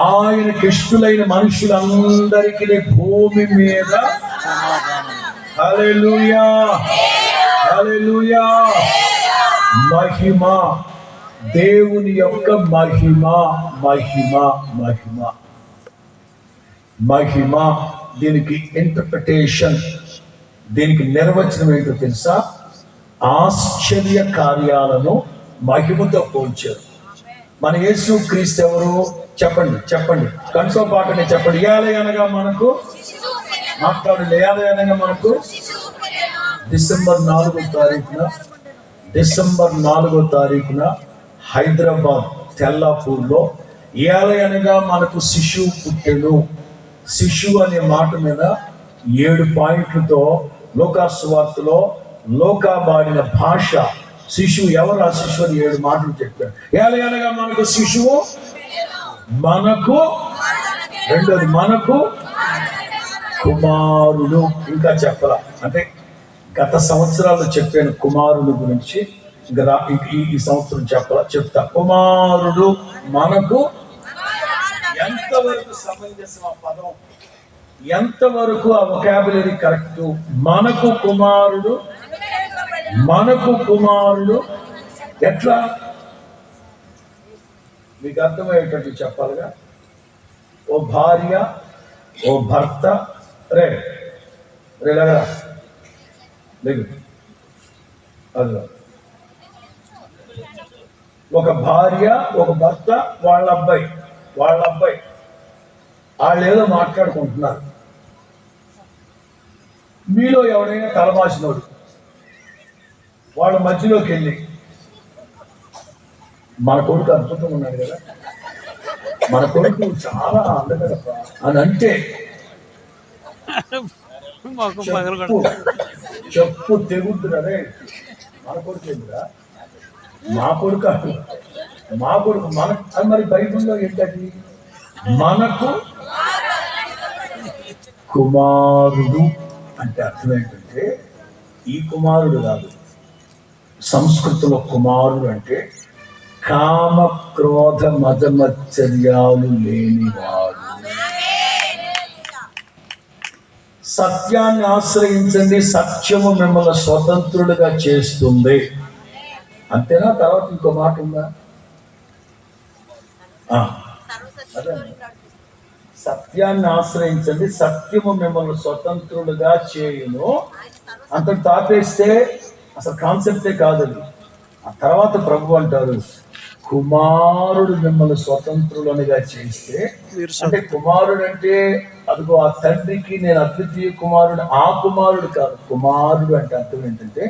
ఆయనకి ఇష్టులైన మనుషులందరికీ భూమి మీద హల్లెలూయా హల్లెలూయా మహిమ, దేవుని యొక్క మహిమ మహిమ మహిమ మహిమ. దీనికి ఇంటర్ప్రిటేషన్, దీనికి నిర్వచనం ఏంటో తెలుసా? ఆశ్చర్య కార్యాలను మహిమతో పోల్చారు. మన యేసు క్రీస్తు ఎవరు? చెప్పండి చెప్పండి, కన్సో పాటనే చెప్పండి. ఏలే అనగా మనకు మాట్లాడు. ఏలే అనగా మనకు డిసెంబర్ 4వ తారీఖున హైదరాబాద్ తెల్లాపూర్లో ఏలే అనగా మనకు శిశువు పుట్టెను. శిశువు అనే మాట మీద 7 పాయింట్లతో లోకాసువార్తలో లోకాబాడిన భాష శిశువు ఎవరు? ఆ శిశువు అని 7 మాటలు చెప్పారు. ఏలే అనగా మనకు శిశువు, మనకు రెండోది మనకు కుమారుడు. ఇంకా చెప్పాల అంటే గత సంవత్సరాల్లో చెప్పాను కుమారుడు గురించి, ఇంకా ఈ సంవత్సరం చెప్తా. కుమారుడు మనకు ఎంతవరకు సమంజసం ఆ పదం, ఎంతవరకు ఆ వొకాబులరీ కరెక్ట్? మనకు కుమారుడు, మనకు కుమారుడు ఎట్లా మీకు అర్థమయ్యేటట్టు చెప్పాలిగా. ఓ భార్య, ఓ భర్త, రే లేగరా లేదు, అది ఒక భార్య, ఒక భర్త, వాళ్ళ అబ్బాయి వాళ్ళు ఏదో మాట్లాడుకుంటున్నారు. మీలో ఎవరైనా తలమాసినోడు వాళ్ళ మధ్యలోకి వెళ్ళి, మన కొడుకు అద్భుతంగా ఉన్నాడు కదా, మన కొడుకు చాలా అందగలపా అని అంటే చెప్పు తెగుద్దురే. మన కొడుకు ఎందురా? మా కొడుకు మన మరి బైబిల్లో ఏంటది? మనకు కుమారుడు అంటే అర్థం ఏంటంటే ఈ కుమారుడు కాదు. సంస్కృతిలో కుమారుడు అంటే కామ క్రోధ మదమత్సర్యాలు లేనివాడు. సత్యాన్ని ఆశ్రయించండి, సత్యము మిమ్మల్ని స్వతంత్రులుగా చేస్తుంది. అంతేనా? తర్వాత ఇంకో మాట ఉందా? అదే, సత్యాన్ని ఆశ్రయించండి, సత్యము మిమ్మల్ని స్వతంత్రులుగా చేయును. అంతటి తాపేస్తే అసలు కాన్సెప్టే కాదు. ఆ తర్వాత ప్రభు అంటారు, కుమారుడు మిమ్మల్ని స్వతంత్రులనిగా చేస్తే. అంటే కుమారుడు అంటే అదిగో ఆ తండ్రికి నేను అద్వితీయ కుమారుడు, ఆ కుమారుడు కాదు. కుమారుడు అంటే అర్థం ఏంటంటే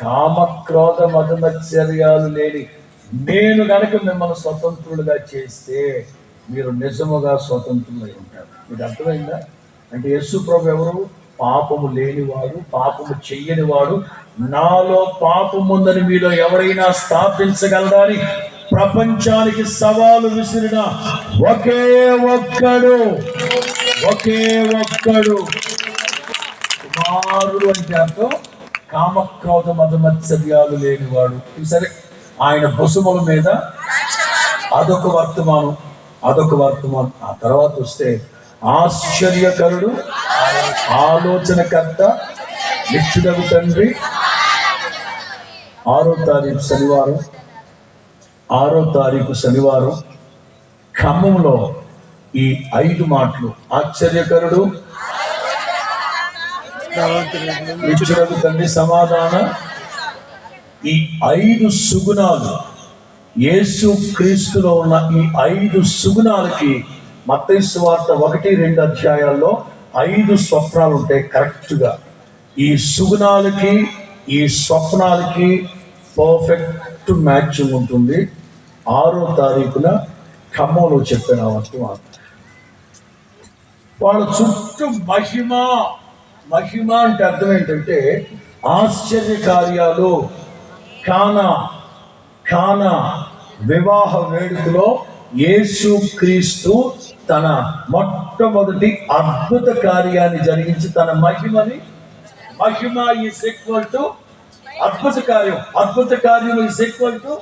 కామక్రోధ మదమత్సర్యాలు లేని నేను గనక మిమ్మల్ని స్వతంత్రులుగా చేస్తే మీరు నిజముగా స్వతంత్రులై ఉంటారు. మీకు అర్థమైందా? అంటే యేసు ప్రభు ఎవరు? పాపము లేనివాడు, పాపము చెయ్యనివాడు. నాలో పాపం ఉందని మీలో ఎవరైనా స్థాపించగలరా అని ప్రపంచానికి సవాలు విసిరిన ఒకే ఒక్కడు కుమారుడు అంటే అర్థం కామక్రోధ మదమత్సర్యాలు లేనివాడు. సరే, ఆయన భుజముల మీద అదొక వర్తమానం. ఆ తర్వాత వస్తే ఆశ్చర్యకరుడు, ఆలోచనకర్త, నిత్యుడగు తండ్రి. 6వ తారీఖు శనివారం ఖమ్మంలో ఈ 5 మాటలు, ఆశ్చర్యకరుడు, నిత్యుడగు తండ్రి, సమాధాన, ఈ 5 సుగుణాలు యేసు క్రీస్తులో ఉన్న ఈ 5 సుగుణాలకి మత్తయి సువార్త 1-2 అధ్యాయాల్లో 5 స్వప్నాలు ఉంటాయి కరెక్ట్గా. ఈ సుగుణాలకి ఈ స్వప్నాలకి పర్ఫెక్ట్ మ్యాచింగ్ ఉంటుంది. 6వ తారీఖున ఖమ్మంలో చెప్పిన వర్తమానం. వాళ్ళ చుట్టూ మహిమ అంటే అర్థం ఏంటంటే ఆశ్చర్య కార్యాలు. కానా వివాహ వేడుకలో యేసు క్రీస్తు తన మొట్టమొదటి అద్భుత కార్యాన్ని జరిగించి తన మహిమ ఈజ్ ఈక్వల్ టు అద్భుత కార్యం ఈజ్ ఈక్వల్ టు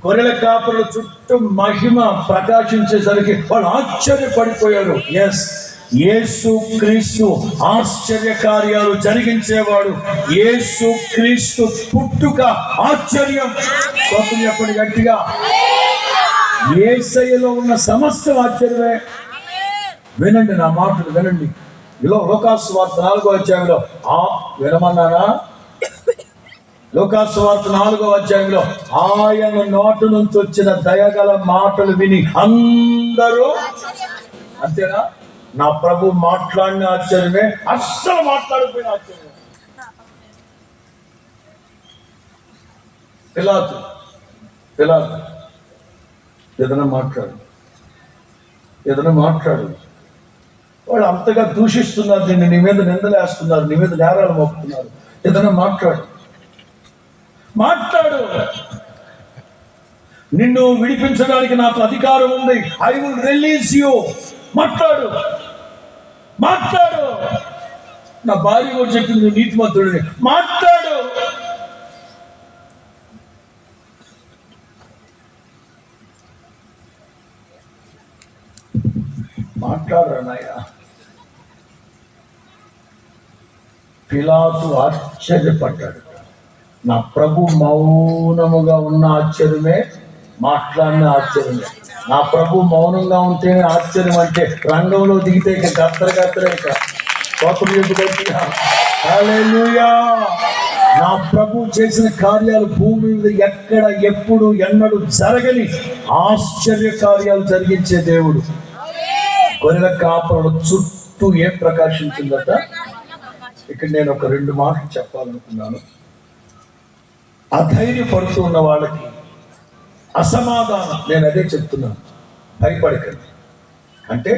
గొర్రెల కాపరుల చుట్టూ మహిమ ప్రకాశించేసరికి వాళ్ళు ఆశ్చర్యపడిపోయారు. యేసు క్రీస్తు ఆశ్చర్య కార్యాలు జరిగించేవాడు. యేసు క్రీస్తు పుట్టుక ఆశ్చర్యం. చెప్పండి గట్టిగా. యేసయ్యలో ఉన్న సమస్త ఆశ్చర్యమే. వినండి నా మాటలు వినండి. లోకాసు వార్త 4వ అధ్యాయంలో వినమన్నానా? లోకాసు వార్త 4వ అధ్యాయంలో ఆయన నోటు నుంచి వచ్చిన దయగల మాటలు విని అందరూ, అంతేనా? నా ప్రభు మాట్లాడిన ఆశ్చర్యమే, అస్సలు మాట్లాడిపోయిన ఆశ్చర్యమే. పిలాతు ఏదైనా మాట్లాడు. వాళ్ళు అంతగా దూషిస్తున్నారు, నీ మీద నిందలేస్తున్నారు, నీ మీద నేరాలు మోపుతున్నారు. ఏదైనా మాట్లాడు. నిన్ను విడిపించడానికి నాకు అధికారం ఉంది. I will release you. మాట్లాడు. నా భార్య కూడా చెప్పింది నీతిమంతుడిని. మాట్లాడరా నాయనా. పిలాతు ఆశ్చర్యపడ్డాడు. నా ప్రభు మౌనముగా ఉన్న ఆశ్చర్యమే, మాట్లాడిన ఆశ్చర్యమే. నా ప్రభు మౌనంగా ఉంటేనే ఆశ్చర్యం. అంటే రంగంలో దిగితే ఇక గత్తరే హల్లెలూయా. నా ప్రభు చేసిన కార్యాలు భూమి మీద ఎక్కడ ఎప్పుడు ఎన్నడూ జరగని ఆశ్చర్య కార్యాలు జరిగించే దేవుడు. గొర్రెల కాపరుల చుట్టూ ఏం ప్రకాశించిందట? ఇక్కడ నేను ఒక 2 మాటలు చెప్పాలనుకున్నాను. అధైర్యపడుతూ ఉన్న వాళ్ళకి అసమాధానం, నేను అదే చెప్తున్నాను. భయపడకండి అంటే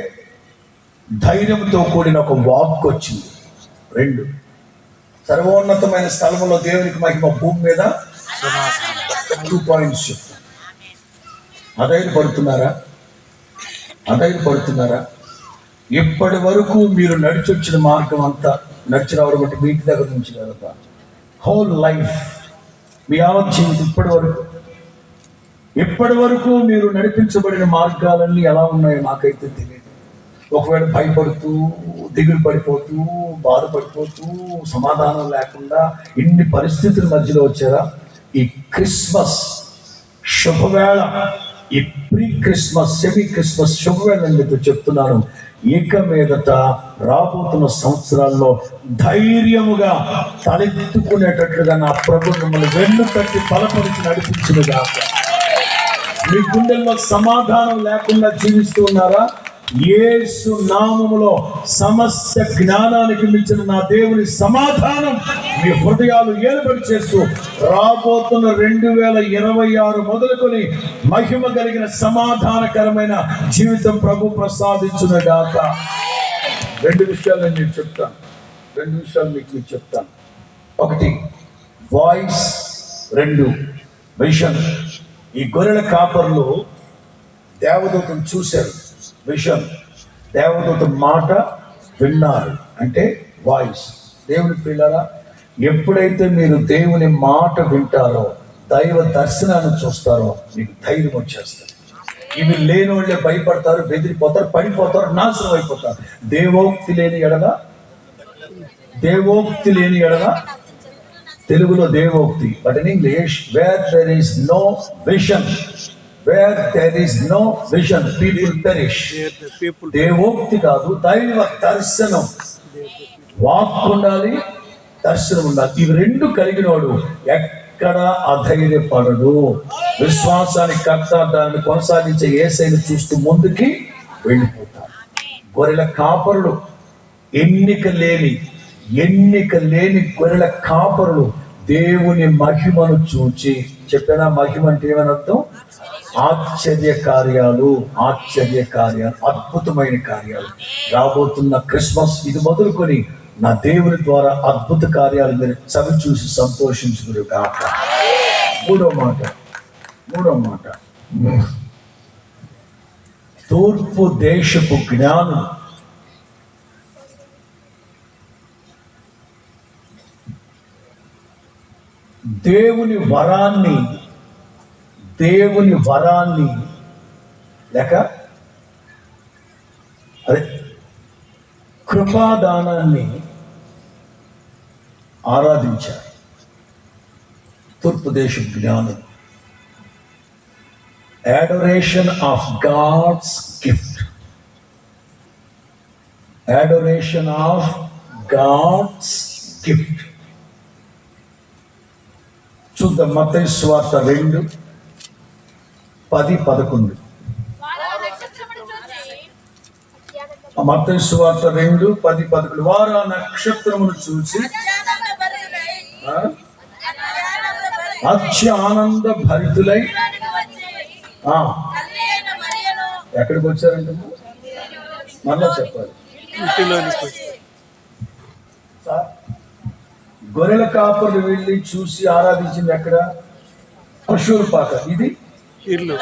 ధైర్యంతో కూడిన ఒక వాక్ వచ్చింది. 2 సర్వోన్నతమైన స్థలంలో దేవునికి మహిమ, భూమి మీద 2 పాయింట్స్ చెప్తాను. అధైర్యపడుతున్నారా? ఇప్పటి వరకు మీరు నడిచొచ్చిన మార్గం అంతా నడిచి రావడం అంటే మీ ఇంటి దగ్గర నుంచి కదా, హోల్ లైఫ్ మీ ఆలోచన ఇప్పటి వరకు మీరు నడిపించబడిన మార్గాలన్నీ ఎలా ఉన్నాయో నాకైతే తెలియదు. ఒకవేళ భయపడుతూ, దిగులు పడిపోతూ, బాధపడిపోతూ, సమాధానం లేకుండా ఇన్ని పరిస్థితుల మధ్యలో వచ్చారా? ఈ క్రిస్మస్ శుభవేళ, ఈ ప్రీ క్రిస్మస్, సెమీ క్రిస్మస్ శుభవేళ మీతో చెప్తున్నాను. ఇక మీదట రాబోతున్న సంవత్సరాల్లో ధైర్యముగా తలెత్తుకునేటట్లుగా నా ప్రభు మిమ్మల్ని వెన్ను తట్టి బలపరిచి నడిపించునుగా. మీ గుండెల్లో సమాధానం లేకుండా జీవిస్తూ ఉన్నారా? యేసు నామములో సమస్త జ్ఞానానికి మించిన నా దేవుని సమాధానం మీ హృదయాలు ఏలుబడి చేస్తూ రాబోతున్న 2026 మొదలుకొని మహిమ కలిగిన సమాధానకరమైన జీవితం ప్రభు ప్రసాదించునుగాక. 2 విషయాలు నేను చెప్తాను. 2 విషయాలు మీకు చెప్తాను. 1 వాయిస్, 2 విషన్. ఈ గొర్రెల కాపర్లు దేవదూతను చూశారు, విషన్. దేవదూత మాట విన్నారు అంటే వాయిస్. దేవుని పిల్లరా, ఎప్పుడైతే మీరు దేవుని మాట వింటారో, దైవ దర్శనాన్ని చూస్తారో, మీకు ధైర్యం వచ్చేస్తారు. ఇవి లేని వాళ్ళే భయపడతారు, బెదిరిపోతారు, పడిపోతారు, నాశనం అయిపోతారు. దేవోక్తి లేని ఎడల తెలుగులో దేవోక్తి, but in English where there is no vision, people perish. దేవోక్తి కాదు, దైవ దర్శనం. వాక్ ఉండాలి, దర్శనం ఉండాలి. ఇవి 2 కలిగినోడు ఎక్కడ అధైర్యపడడు. విశ్వాసానికి కర్త, దాన్ని కొనసాగించే యేసయ్యను చూస్తూ ముందుకి వెళ్ళిపోతారు. గొర్రెల కాపరులు, ఎన్నిక లేని గొర్రెల కాపరులు దేవుని మహిమను చూచి, చెప్పిన మహిమ అంటే ఏమని అర్థం? ఆశ్చర్య కార్యాలు, అద్భుతమైన కార్యాలు. రాబోతున్న క్రిస్మస్ ఇది మొదలుకొని నా దేవుని ద్వారా అద్భుత కార్యాలు మీరు చవి చూసి సంతోషించుకునే కాక. మూడో మాట తూర్పు దేశపు జ్ఞానం. దేవుని వరాన్ని లేక కృపాదానాన్ని ఆరాధించారు తూర్పు దేశ జ్ఞానం. Adoration of God's gift. Adoration of God's gift. చూద్దాం మత్తయి సువార్త 2:10-11. మత్తయి సువార్త 2:10-11. వారు ఆ నక్షత్రమును చూసి అత్యానంద భరితులై ఎక్కడికి వచ్చారంటే మళ్ళా చెప్పాలి. గొర్రెల కాపర్లు వెళ్ళి చూసి ఆరాధించింది ఎక్కడ? పశువుల పాక. ఇది ఇల్లు.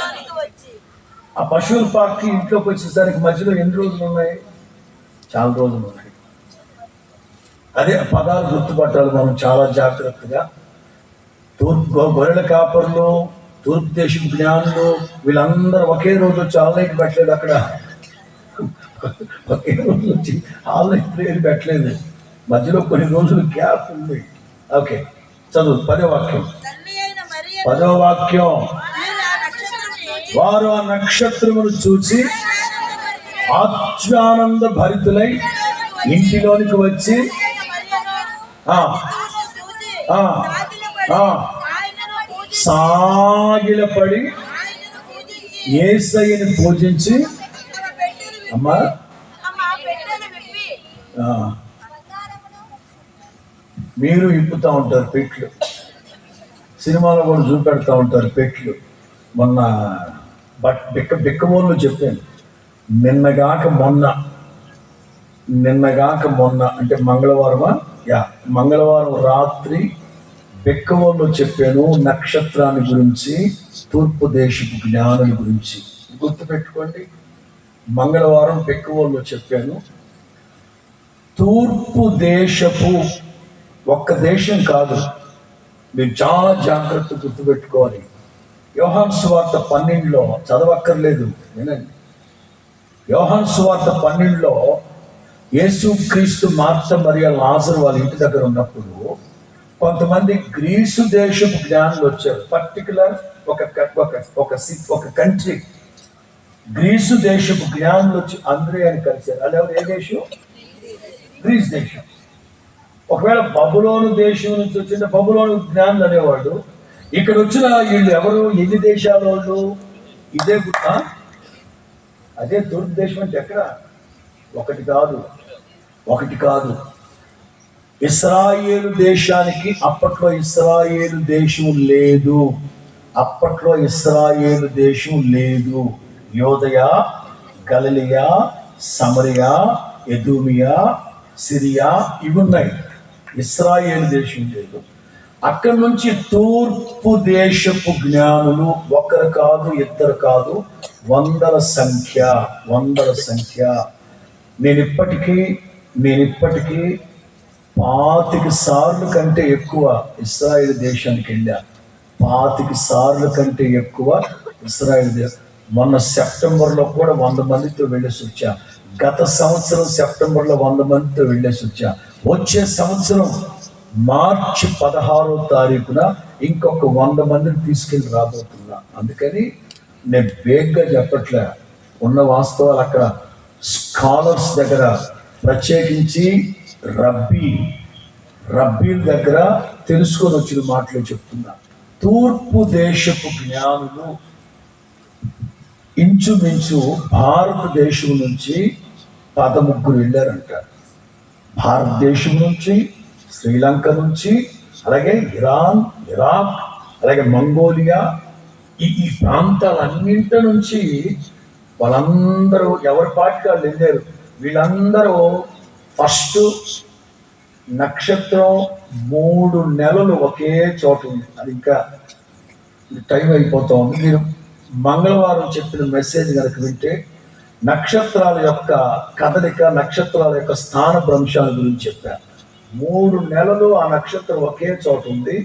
ఆ పశువుల పాకకి ఇంట్లోకి వచ్చేసరికి మధ్యలో ఎన్ని రోజులు ఉన్నాయి? చాలా రోజులు ఉన్నాయి. అదే పదాలు గుర్తుపట్టాలి మనం చాలా జాగ్రత్తగా. గొర్రెల కాపర్లు, తూర్పు దేశం జ్ఞానులు, వీళ్ళందరూ ఒకే రోజు వచ్చి ఆన్లైన్ పెట్టలేదు. అక్కడ ఒకే రోజు వచ్చి ఆన్లైన్ ప్రేయర్ పెట్టలేదు. మధ్యలో కొన్ని రోజులు గ్యాప్ ఉంది. ఓకే, చదువు 10వ వాక్యం. 10వ వాక్యం. వారు ఆ నక్షత్రమును చూసి అత్యానంద భరితులై ఇంటిలోనికి వచ్చి సాగిలపడి యేసయ్యని పూజించి, అమ్మా మీరు ఇప్పుతూ ఉంటారు పెట్లు, సినిమాలో కూడా చూపెడతా ఉంటారు పెట్లు. మొన్న బిక్కమోళ్ళు చెప్పాను, నిన్నగాక మొన్న అంటే మంగళవారం రాత్రి బెక్కవోళ్ళు చెప్పాను నక్షత్రాన్ని గురించి, తూర్పు దేశపు జ్ఞానం గురించి. గుర్తుపెట్టుకోండి, మంగళవారం బెక్కవోళ్ళు చెప్పాను. తూర్పు దేశపు ఒక్క దేశం కాదు, మీరు చాలా జాగ్రత్త గుర్తుపెట్టుకోవాలి. యోహాను సువార్త 12లో చదవక్కర్లేదు, వినండి. యోహాను సువార్త 12లో యేసు క్రీస్తు, మార్త, మరియ, లాజరు వాళ్ళ ఇంటి దగ్గర ఉన్నప్పుడు కొంతమంది గ్రీసు దేశపు జ్ఞానులు వచ్చారు. పర్టికులర్ ఒక కంట్రీ గ్రీసు దేశపు జ్ఞానులు వచ్చి అంద్రే అని కలిశారు. అది ఎవరు? ఏ దేశం? గ్రీస్ దేశం. ఒకవేళ బబులోను దేశం నుంచి వచ్చిన బబులోను జ్ఞానులు అనేవాడు. ఇక్కడ వచ్చిన వీళ్ళు ఎవరు? ఎన్ని దేశాల వాళ్ళు? ఇదే అదే తూర్పు దేశం అంటే ఎక్కడ? ఒకటి కాదు. ఇశ్రాయేలు దేశానికి అప్పట్లో ఇశ్రాయేలు దేశం లేదు. యోదయ, గలిలయ, సమరయ, ఎదోమియా, సిరియా ఇవి ఉన్నాయి. ఇశ్రాయేలు దేశం లేదు. అక్కడి నుంచి తూర్పు దేశపు జ్ఞానులు ఒకరు కాదు, ఇద్దరు కాదు, వందల సంఖ్య. నేను ఇప్పటికీ 25 సార్లు కంటే ఎక్కువ ఇశ్రాయేలు దేశానికి వెళ్ళా. 25 సార్లు కంటే ఎక్కువ ఇశ్రాయేలు దేశం. మొన్న సెప్టెంబర్లో కూడా 100 మందితో వెళ్ళేసి వచ్చా. గత సంవత్సరం సెప్టెంబర్లో 100 మందితో వెళ్ళేసి వచ్చా. వచ్చే సంవత్సరం మార్చి 16వ తారీఖున ఇంకొక 100 మందిని తీసుకెళ్ళి రాబోతున్నా. అందుకని నేను వేగ్గా చెప్పట్లే, ఉన్న వాస్తవాలు. అక్కడ స్కాలర్స్ దగ్గర, ప్రత్యేకించి రబ్బీల దగ్గర తెలుసుకొని వచ్చిన మాటలు చెప్తున్నా. తూర్పు దేశపు జ్ఞానులు ఇంచుమించు భారతదేశం నుంచి 13 వెళ్ళారంట. భారతదేశం నుంచి, శ్రీలంక నుంచి, అలాగే ఇరాన్, ఇరాక్, అలాగే మంగోలియా, ఈ ప్రాంతాలన్నింటి నుంచి వాళ్ళందరూ ఎవరి పాటికి వాళ్ళు వెళ్ళారు. వీళ్ళందరూ ఫస్ట్ నక్షత్రం 3 నెలలు ఒకే చోట ఉంది. అది ఇంకా టైం అయిపోతా ఉంది. మీరు మంగళవారం చెప్పిన మెసేజ్ కనుక వింటే నక్షత్రాల యొక్క కదలిక, నక్షత్రాల యొక్క స్థాన భ్రంశాల గురించి చెప్పాను. 3 నెలలు ఆ నక్షత్రం ఒకే చోట ఉంది.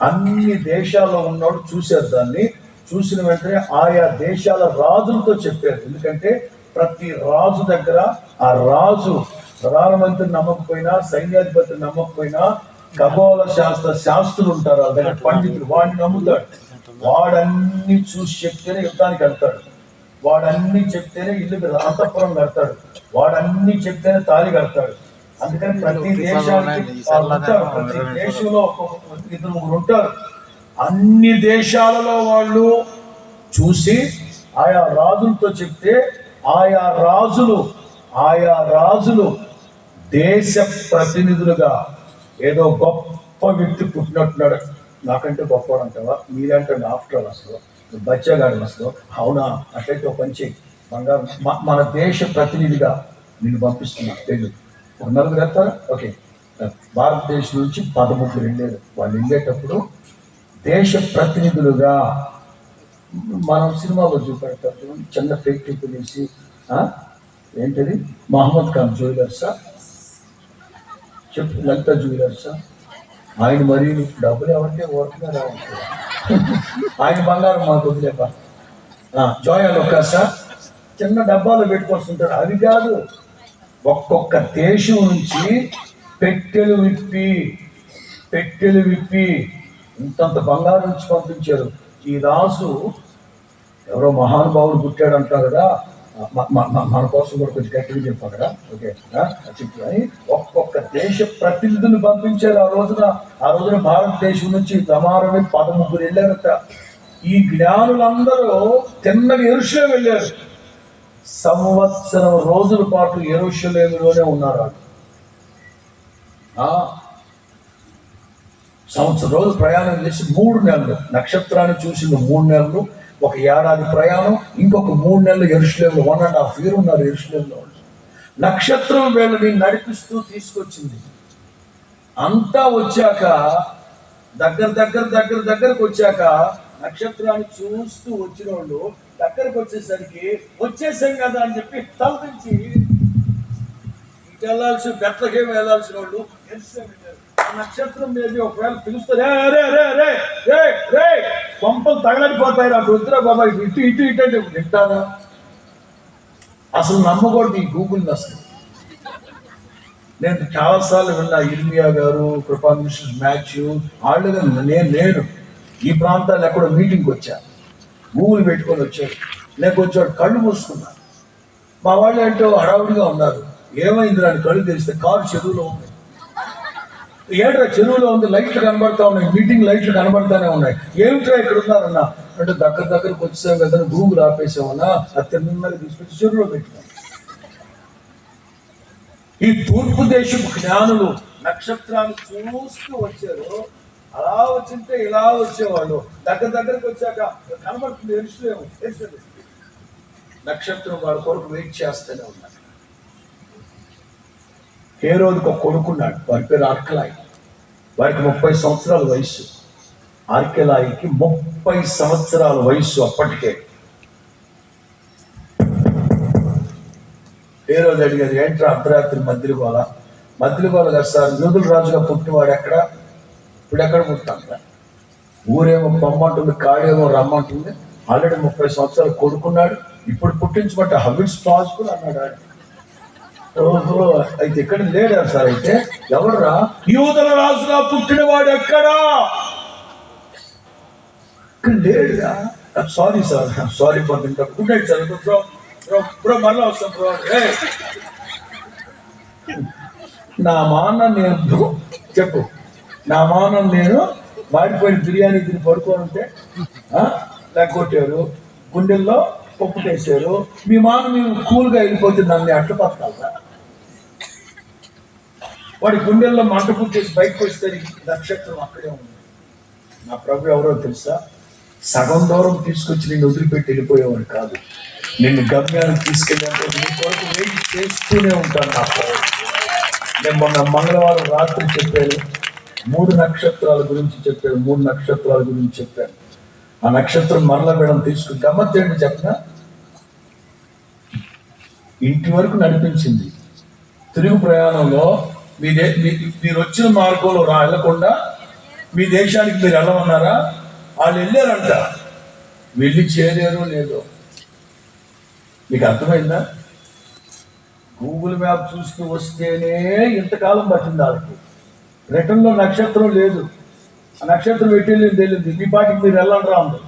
అన్ని దేశాల్లో ఉన్నవాడు చూశారు. దాన్ని చూసిన వెంటనే ఆయా దేశాల రాజులతో చెప్పారు. ఎందుకంటే ప్రతి రాజు దగ్గర ఆ రాజు ప్రధానమంత్రి నమ్మకపోయినా, సైన్యాధిపతి నమ్మకపోయినా, ఖగోళ శాస్త్రులు ఉంటారు వాళ్ళ దగ్గర, పండితులు, వాడిని నమ్ముతాడు. వాడన్ని చూసి చెప్తేనే యుద్ధానికి వెళ్తాడు. వాడన్ని చెప్తేనే ఇల్లు అంతఃపురం కడతాడు. వాడన్ని చెప్తేనే తాళి కడతాడు. అందుకని ప్రతి దేశానికి ఉంటారు. ప్రతి దేశంలో 2-3 ఉంటారు. అన్ని దేశాలలో వాళ్ళు చూసి ఆయా రాజులతో చెప్తే ఆయా రాజులు దేశ ప్రతినిధులుగా ఏదో గొప్ప వ్యక్తి పుట్టినట్టున్నాడు. నాకంటే గొప్పవాడు అంటావా? మీరంటే ఆఫ్టర్ ఆల్ అసలు బచ్చాగాడు అసలు. అవునా? అట్లయితే ఒక పంచి బంగారం మన దేశ ప్రతినిధిగా నేను పంపిస్తున్నా. తెలియదు ఒక 4 వెళ్తారా? ఓకే. భారతదేశం నుంచి 13 వెళ్ళారు. వాళ్ళు వెళ్ళేటప్పుడు దేశ ప్రతినిధులుగా మనం సినిమాలో చూపెడతారు. చిన్న ఫ్యాక్టరీ తీసి ఏంటది మహమ్మద్ ఖాన్ జ్యువెలర్సా, చెప్పు, లలిత జ్యువెలర్సా, ఆయన మరీ డబ్బులు ఎవరికే ఓటుగా రావచ్చు. ఆయన బంగారం మాకు వదిలేప. జోయా లొకాసా చిన్న డబ్బాలో పెట్టుకొస్తుంటారు. అవి కాదు, ఒక్కొక్క దేశం నుంచి పెట్టెలు విప్పి ఇంతంత బంగారం నుంచి పంపించారు. ఈ రాజు ఎవరో మహానుభావుడు పుట్టాడు అంటారు కదా, మన కోసం కూడా కొంచెం గట్టిగా చెప్పాం కదా. ఓకే చెప్పు అని ఒక్కొక్క దేశ ప్రతినిధులు పంపించారు. ఆ రోజున భారతదేశం నుంచి సమానమే 13 వెళ్ళారట. ఈ జ్ఞానులందరూ తిన్నగా యెరూషలేము వెళ్ళారు. సంవత్సరం రోజుల పాటు యెరూషలేములోనే ఉన్నారు. సంవత్సరం రోజులు ప్రయాణం చేసి 3 నెలలు నక్షత్రాన్ని చూసింది. 3 నెలలు, 1 ఏడాది ప్రయాణం, ఇంకొక 3 నెలలు యెరూషలేములో 1.5 year ఉన్నారు. యెరూషలేములో నక్షత్రం వీళ్ళని నడిపిస్తూ తీసుకొచ్చింది. అంతా వచ్చాక దగ్గరకు వచ్చాక నక్షత్రాన్ని చూస్తూ వచ్చిన వాళ్ళు దగ్గరకు వచ్చేసాం కదా అని చెప్పి తలపించి ఇటు వెళ్ళాల్సి బెత్లహేము వెళ్ళాల్సిన వాళ్ళు నక్షత్రం మీద ఒకవేళ పిలుస్తారు, పంపలు తగలడిపోతాయి, నాకు వద్దురా బాబా ఇటు అంటే వింటారా? అసలు నమ్మకూడదు ఈ గూగుల్ని. అసలు నేను చాలాసార్లు విన్నా. ఇర్మియా గారు, కృపా మినిస్టర్ మాథ్యూ వాళ్ళు నేను ఈ ప్రాంతాల్లో ఎక్కడో మీటింగ్కి వచ్చా. గూగుల్ పెట్టుకొని వచ్చాడు. నేను కొంచెం కళ్ళు మూసుకున్నా. మా వాళ్ళు ఏంటో హడావుడిగా ఉన్నారు. ఏమైంది అని కళ్ళు తెరిస్తే కారు చెరువులో ఉంది. ఏట్రా చెరువులో ఉంది, లైట్లు కనబడతా ఉన్నాయి, మీటింగ్ లైట్లు కనబడతానే ఉన్నాయి. ఏమిట్రా ఇక్కడ ఉన్నారన్నా అంటే దగ్గరకు వచ్చేసాం కదా, గూగుల్ ఆపేసామన్నా, అది తిన్నగా తీసుకొచ్చి చెరువులో పెట్టినాం. ఈ తూర్పు దేశపు జ్ఞానులు నక్షత్రాన్ని చూస్తూ వచ్చారు. అలా వచ్చింటే ఇలా వచ్చేవాళ్ళు. దగ్గరకు వచ్చాక కనబడుతుంది యెరూషలేము. నక్షత్రం వాళ్ళ కొరకు వెయిట్ చేస్తూనే ఉన్నారు. హేరోదుకు ఒక కొడుకున్నాడు. వారి పేరు ఆర్కెలాయి. వారికి 30 సంవత్సరాల వయసు. ఆర్కెలాయికి 30 సంవత్సరాల వయసు అప్పటికే. హేరోదు అడిగారు, ఏంట్రా అర్ధరాత్రి మధ్యలోగోల కదా సార్, యూదుల రాజుగా పుట్టినవాడు ఎక్కడ? ఇప్పుడు ఎక్కడ పుట్టాను? ఊరేమో పొమ్మంటుంది, కాడేమో రమ్మంటుంది. ఆల్రెడీ 30 సంవత్సరాలు కొడుకున్నాడు, ఇప్పుడు పుట్టించమంటే హౌ ఇట్స్ పాసిబుల్ అన్నాడు. ఓహో, అయితే ఇక్కడ లేడా సార్? అయితే ఎవర్రా? యూదుల రాజుగా పుట్టినవాడు ఎక్కడా? ఇక్కడ లేడురా. Sorry sir, sorry for the interruption. Good night sir. Bro మరలా వస్తాం బ్రో. నా మానం నేను చెప్పు, నా మానం నేను మాడిపోయిన బిర్యానీ తిని పడుకొని ఉంటే లేకొట్టారు, గుండెల్లో పప్పు వేసారు. మీ మాన మీరు కూల్గా వెళ్ళిపోతుంది, నన్ను అట్ల బతకాలరా? వాడి గుండెల్లో మంట పుట్టేసి బయటకు వస్తే నక్షత్రం అక్కడే ఉంది. నా ప్రభు ఎవరో తెలుసా? సగం దూరం తీసుకొచ్చి నిన్ను వదిలిపెట్టి వెళ్ళిపోయేవాడు కాదు, నిన్ను గమ్యానికి తీసుకెళ్ళాలంటే నీ కొరకు వెయిట్ చేస్తూనే ఉంటాను నా ప్రభు. నేను మొన్న మంగళవారం రాత్రి చెప్పాను, 3 నక్షత్రాల గురించి చెప్పాను, 3 నక్షత్రాల గురించి చెప్పాను. ఆ నక్షత్రం మరల మేడం తీసుకుని గమ్మత్ ఏంటి చెప్పిన, ఇంటి వరకు నడిపించింది. తిరుగు ప్రయాణంలో మీరు వచ్చిన మార్గంలో వెళ్ళకుండా మీ దేశానికి మీరు వెళ్ళమన్నారా? వాళ్ళు వెళ్ళారంట, వెళ్ళి చేరారు లేదో మీకు అర్థమైందా? గూగుల్ మ్యాప్ చూస్తూ వస్తేనే ఇంతకాలం పట్టింది వాళ్ళకి. రిటర్న్లో నక్షత్రం లేదు, ఆ నక్షత్రం పెట్టేది తెలియదు. మీ పాటికి మీరు వెళ్ళండి ఉంది.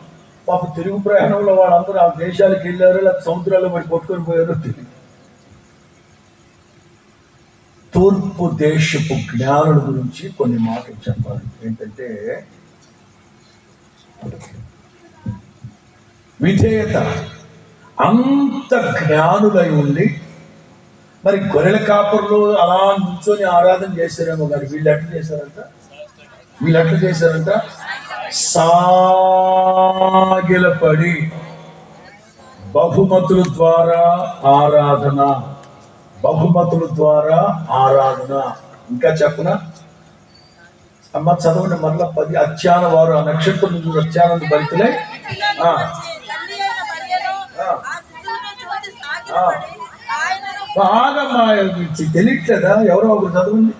పాప తిరుగు ప్రయాణంలో వాళ్ళందరూ ఆ దేశాలకు వెళ్ళారో లేకపోతే సముద్రాల్లో పడి కొట్టుకొని పోయారో తెలియదు. తూర్పు దేశపు జ్ఞానుల గురించి కొన్ని మాటలు చెప్పాలి. ఏంటంటే విధేయత. అంత జ్ఞానులై ఉండి మరి గొర్రెల కాపర్లు అలా నిల్చొని ఆరాధన చేశారేమో, మరి వీళ్ళు ఎట్లా చేశారంట? సాగిలపడి బహుమతుల ద్వారా ఆరాధన. ఇంకా చెప్పన అమ్మ చదవండి మరలా 10. అత్యాన వారు ఆ నక్షత్రం నుంచి అత్యానంద భరితులై బాగా తెలియట్లేదా? ఎవరో ఒకరు చదవండి.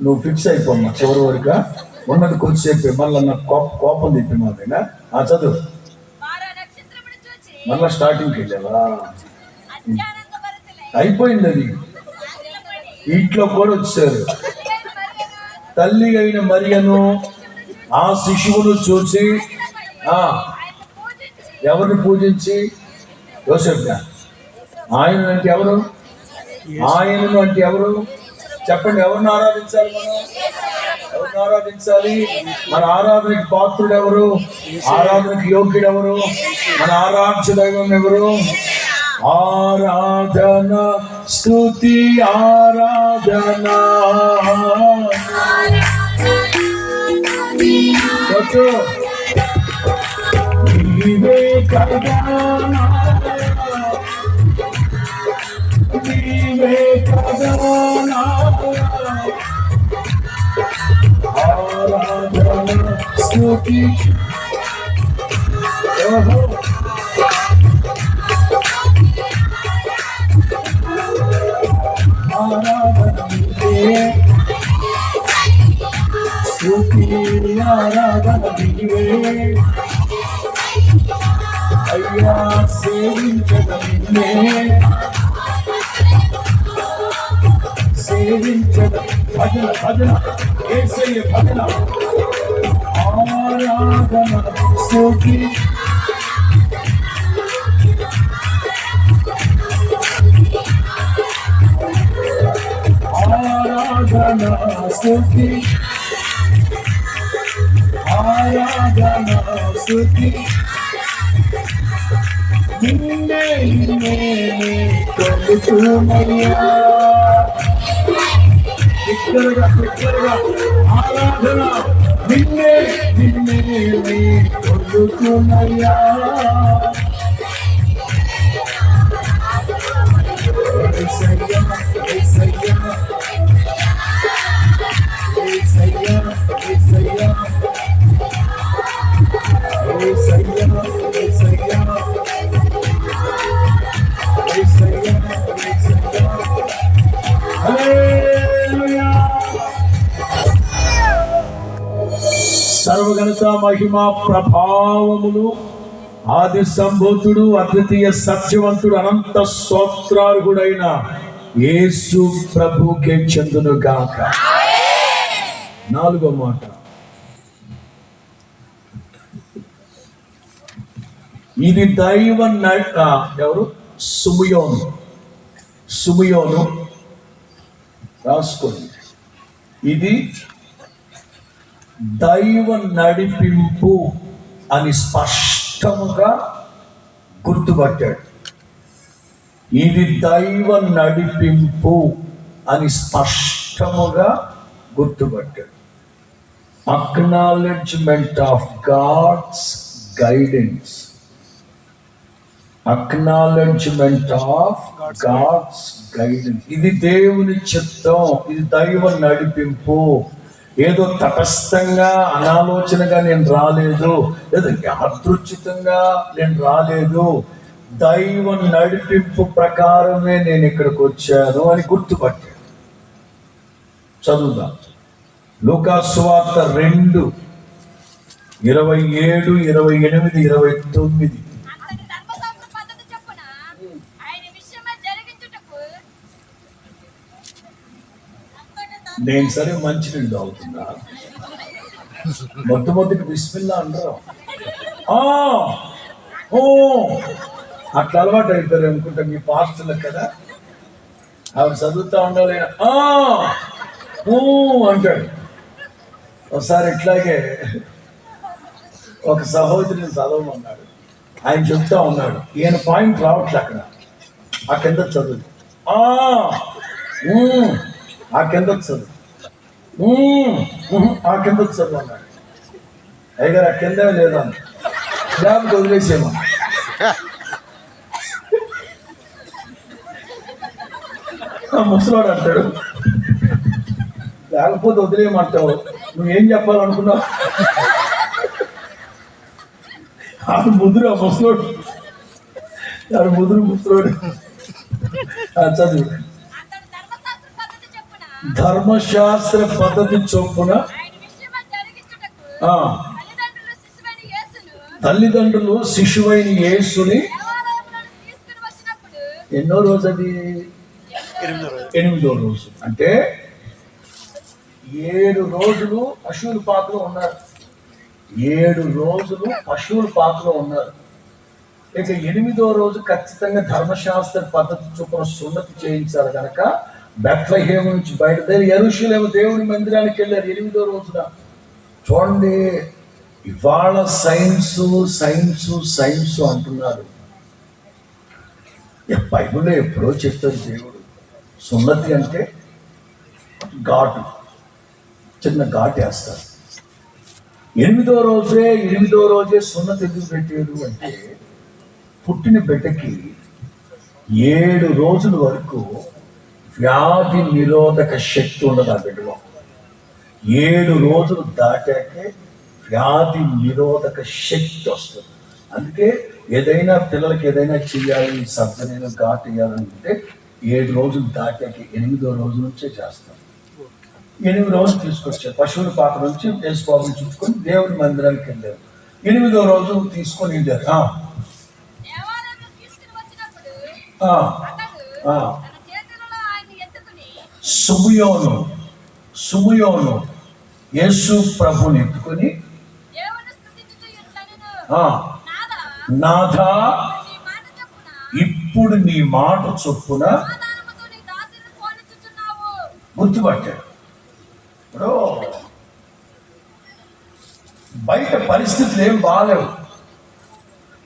నువ్వు ఫిక్స్ అయిపోమ్మా చివరి వరకు, ఉన్నది కొద్దిసేపు మళ్ళీ నాకు కోపం తిప్పి మాదేనా. చదువు మళ్ళా స్టార్టింగ్కి వెళ్ళావా? అయిపోయింది అది. ఇంట్లో కూడా వచ్చారు. తల్లి అయిన మరియను ఆ శిశువును చూసి ఎవరిని పూజించి, యోసేపుగా. ఆయనను అంటే ఎవరు? చెప్పండి, ఎవరిని ఆరాధించాలి మన ఆరాధనకి పాత్రుడు ఎవరు? ఆరాధనకి యోగ్యుడు ఎవరు? మన ఆరాధ్య దైవం ఎవరు? ఆరాధన స్తుతి ఆరాధన నీవే కదా ఆరాధన స్తుతి ఆరాధన అయ్యా సేవించద భజన యేసయ్య భజన ఆరాధన స్తుతి నిన్నే కొలుచుమయ్యా. బిగ్గరగా ఆరాధన నిన్నే కొలుచుమయ్యా. సర్వగణత మహిమ ప్రభావములు ఆది సంభూతుడు అద్వితీయ సత్యవంతుడు అనంత స్తోత్రార్హుడైన యేసు ప్రభుకే చెందును గాక. 4వ మాట, ఇది దైవ ఎవరు? సుమయోను రాసుకోండి. ఇది దైవ నడిపింపు అని స్పష్టముగా గుర్తుపట్టాడు. ఇది దైవ నడిపింపు అని స్పష్టముగా గుర్తుపట్టాడు. Acknowledgement of God's guidance. Acknowledgement of God's guidance. ఇది దేవుని చిత్తం, ఇది దైవ నడిపింపు. ఏదో తటస్థంగా అనాలోచనగా నేను రాలేదు, లేదా యాదృచ్ఛికంగా నేను రాలేదు, దైవ నడిపింపు ప్రకారమే నేను ఇక్కడికి వచ్చాను అని గుర్తుపట్టాను. చదువుదాం. లూకా సువార్త 2:27, 28, 29. నేను సరే మంచినీళ్ళు తాగుతున్నా, మొట్టమొదటి బిస్మిల్లా అంటారు. అట్లా అలవాటు అయిపోయారు అనుకుంటా మీ పాస్టర్లకు కదా. ఆవిడ చదువుతా ఉండాలి, అంటాడు. ఒకసారి ఇట్లాగే ఒక సహోదరిని చదవమన్నాడు. ఆయన చెప్తా ఉన్నాడు, ఈయన పాయింట్ రావట్లే అక్కడ. ఆ కింద చదువు, ఆ కింద చదువు, ఆ కింద చదువు అన్నాడు. అయ్యగారు ఆ కింద లేదా లేకపోతే వదిలేసేమో. ముసలాడు అంటాడు, లేకపోతే వదిలేయమంటావు, నువ్వేం చెప్పాలనుకున్నావు? ఆడు ముదురు, ఆ ముసలోడు, ఆడు ముసలోడు. చదువు. ధర్మశాస్త్ర పద్ధతి చొప్పున తల్లిదండ్రులు శిశువైన యేసుని ఎన్నో రోజు, అది 8వ రోజు. అంటే 7 రోజులు పశువుల పాకలో ఉన్నారు. 7 రోజులు పశువుల పాకలో ఉన్నారు. ఇక 8వ రోజు ఖచ్చితంగా ధర్మశాస్త్ర పద్ధతి చొప్పున సున్నతి చేయించారు కనుక బెత్లెహేము నుంచి బయలుదేరి యెరూషలేము దేవుని మందిరానికి వెళ్ళారు 8వ రోజున. చూడండి, ఇవాళ సైన్స్ అంటున్నారు. బైబిల్లో ఎప్పుడో చెప్తారు దేవుడు. సున్నతి అంటే ఘాటు, చిన్న ఘాటు వేస్తారు. 8వ రోజే సున్నతి ఎందుకు పెట్టారు అంటే, పుట్టిన బిడ్డకి 7 రోజుల వరకు వ్యాధి నిరోధక శక్తి ఉండదు ఆ బిడ్డలో. 7 రోజులు దాటాకే వ్యాధి నిరోధక శక్తి వస్తుంది. అందుకే ఏదైనా పిల్లలకి ఏదైనా చెయ్యాలి, సర్జరీలు ఘాటు వేయాలంటే 7 రోజులు దాటాక 8వ రోజు నుంచే చేస్తాం. 8వ రోజు తీసుకొచ్చారు. పశువుల పాక నుంచి యేసుబాబుని చుట్టుకొని దేవుని మందిరానికి వెళ్ళారు. 8వ రోజు తీసుకొని వెళ్ళారు. సుమయోను యేసు ప్రభుని ఎత్తుకొని, నాథా, ఇప్పుడు నీ మాట చొప్పున గుర్తుపట్టాడు. ఇప్పుడు బయట పరిస్థితులు ఏం బాగాలేవు.